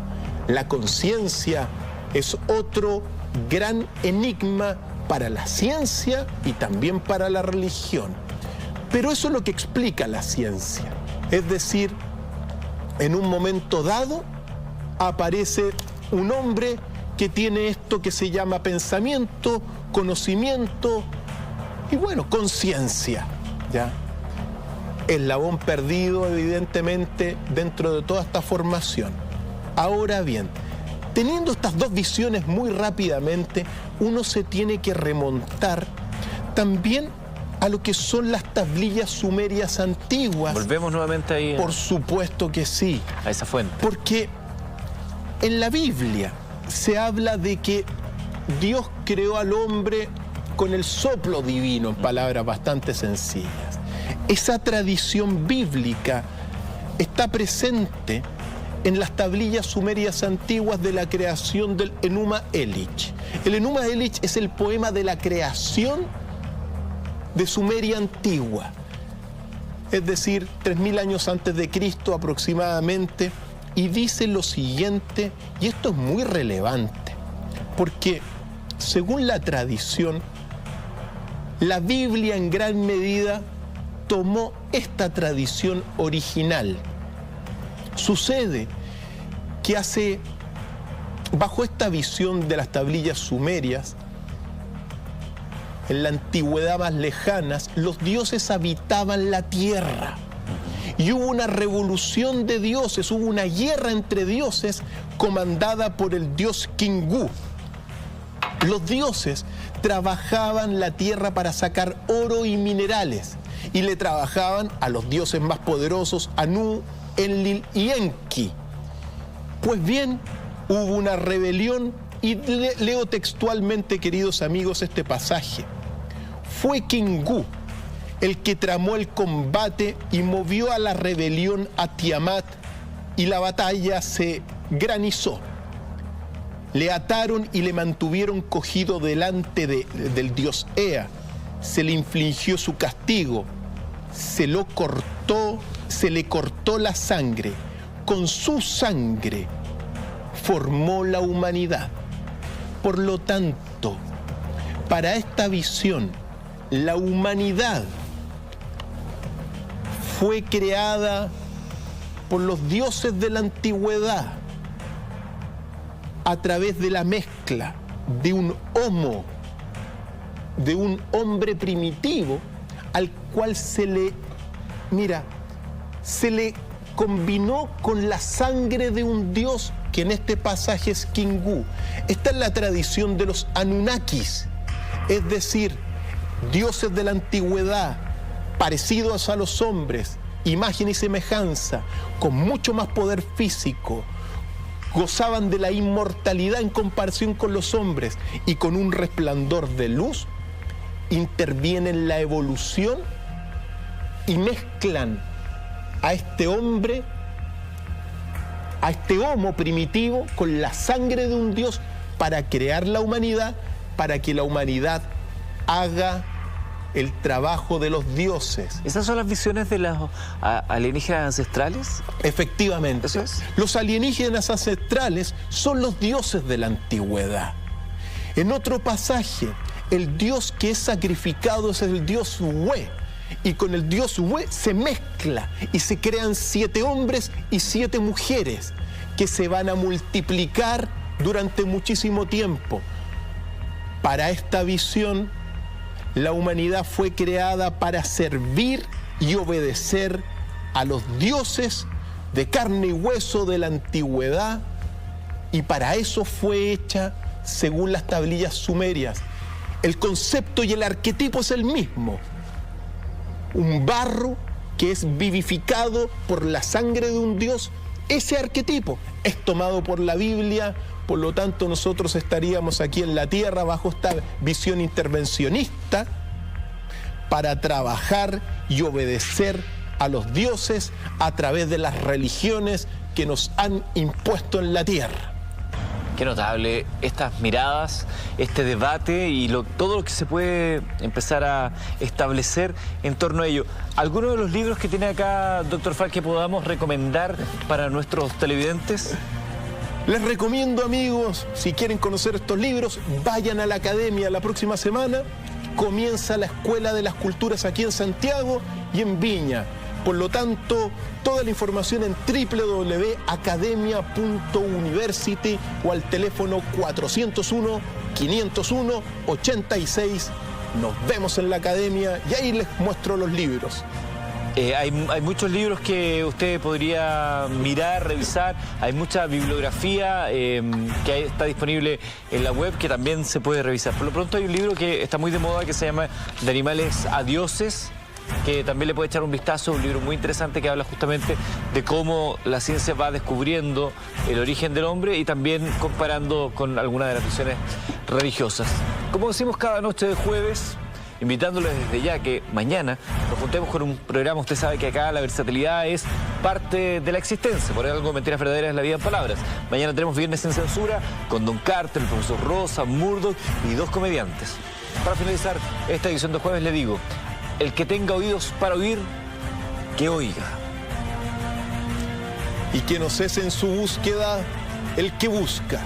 La conciencia es otro gran enigma para la ciencia y también para la religión. Pero eso es lo que explica la ciencia. Es decir, en un momento dado aparece un hombre que tiene esto que se llama pensamiento, conocimiento y conciencia, ¿ya? Eslabón perdido, evidentemente, dentro de toda esta formación. Ahora bien, teniendo estas dos visiones muy rápidamente, uno se tiene que remontar también a lo que son las tablillas sumerias antiguas. Volvemos nuevamente ahí. Por supuesto que sí. A esa fuente. Porque en la Biblia se habla de que Dios creó al hombre con el soplo divino, en palabras bastante sencillas. Esa tradición bíblica está presente en las tablillas sumerias antiguas de la creación del Enuma Elish. El Enuma Elish es el poema de la creación de Sumeria antigua, es decir, 3.000 años antes de Cristo aproximadamente, y dice lo siguiente, y esto es muy relevante, porque según la tradición, la Biblia en gran medida tomó esta tradición original. Sucede que bajo esta visión de las tablillas sumerias, en la antigüedad más lejanas, los dioses habitaban la tierra. Y hubo una revolución de dioses, hubo una guerra entre dioses comandada por el dios Kingu. Los dioses trabajaban la tierra para sacar oro y minerales, y le trabajaban a los dioses más poderosos, Anu, Enlil y Enki. Pues bien, hubo una rebelión y leo textualmente, queridos amigos, este pasaje. Fue Kingu el que tramó el combate y movió a la rebelión a Tiamat, y la batalla se granizó. Le ataron y le mantuvieron cogido delante del dios Ea. Se le infligió su castigo. Se le cortó la sangre. Con su sangre formó la humanidad. Por lo tanto, para esta visión, la humanidad fue creada por los dioses de la antigüedad a través de la mezcla de un homo, de un hombre primitivo al cual se le combinó con la sangre de un dios, que en este pasaje es Kingu. Esta es la tradición de los Anunnakis, es decir, dioses de la antigüedad, parecidos a los hombres, imagen y semejanza, con mucho más poder físico, gozaban de la inmortalidad en comparación con los hombres y con un resplandor de luz, intervienen la evolución y mezclan a este hombre, a este homo primitivo, con la sangre de un dios para crear la humanidad, para que la humanidad haga el trabajo de los dioses. ¿Esas son las visiones de los alienígenas ancestrales? Efectivamente. ¿Eso es? Los alienígenas ancestrales son los dioses de la antigüedad. En otro pasaje, el dios que es sacrificado es el dios Hue, y con el dios Hue se mezcla y se crean 7 hombres y 7 mujeres que se van a multiplicar durante muchísimo tiempo. Para esta visión, la humanidad fue creada para servir y obedecer a los dioses de carne y hueso de la antigüedad, y para eso fue hecha según las tablillas sumerias. El concepto y el arquetipo es el mismo. Un barro que es vivificado por la sangre de un dios, ese arquetipo es tomado por la Biblia. Por lo tanto, nosotros estaríamos aquí en la tierra bajo esta visión intervencionista para trabajar y obedecer a los dioses a través de las religiones que nos han impuesto en la tierra. Qué notable estas miradas, este debate y todo lo que se puede empezar a establecer en torno a ello. ¿Alguno de los libros que tiene acá, doctor Falk, que podamos recomendar para nuestros televidentes? Les recomiendo, amigos, si quieren conocer estos libros, vayan a la academia la próxima semana. Comienza la Escuela de las Culturas aquí en Santiago y en Viña. Por lo tanto, toda la información en www.academia.university o al teléfono 401-501-86. Nos vemos en la academia y ahí les muestro los libros. Hay muchos libros que usted podría mirar, revisar. Hay mucha bibliografía que está disponible en la web que también se puede revisar. Por lo pronto hay un libro que está muy de moda que se llama De animales a dioses, que también le puede echar un vistazo. Un libro muy interesante que habla justamente de cómo la ciencia va descubriendo el origen del hombre y también comparando con algunas de las visiones religiosas. Como decimos cada noche de jueves, invitándoles desde ya que mañana nos juntemos con un programa. Usted sabe que acá la versatilidad es parte de la existencia. Por algo, Mentiras Verdaderas es la vida en palabras. Mañana tenemos Viernes sin Censura con Don Carter, el profesor Rosa, Murdoch y 2 comediantes. Para finalizar esta edición de jueves le digo, el que tenga oídos para oír, que oiga. Y que no cese en su búsqueda el que busca.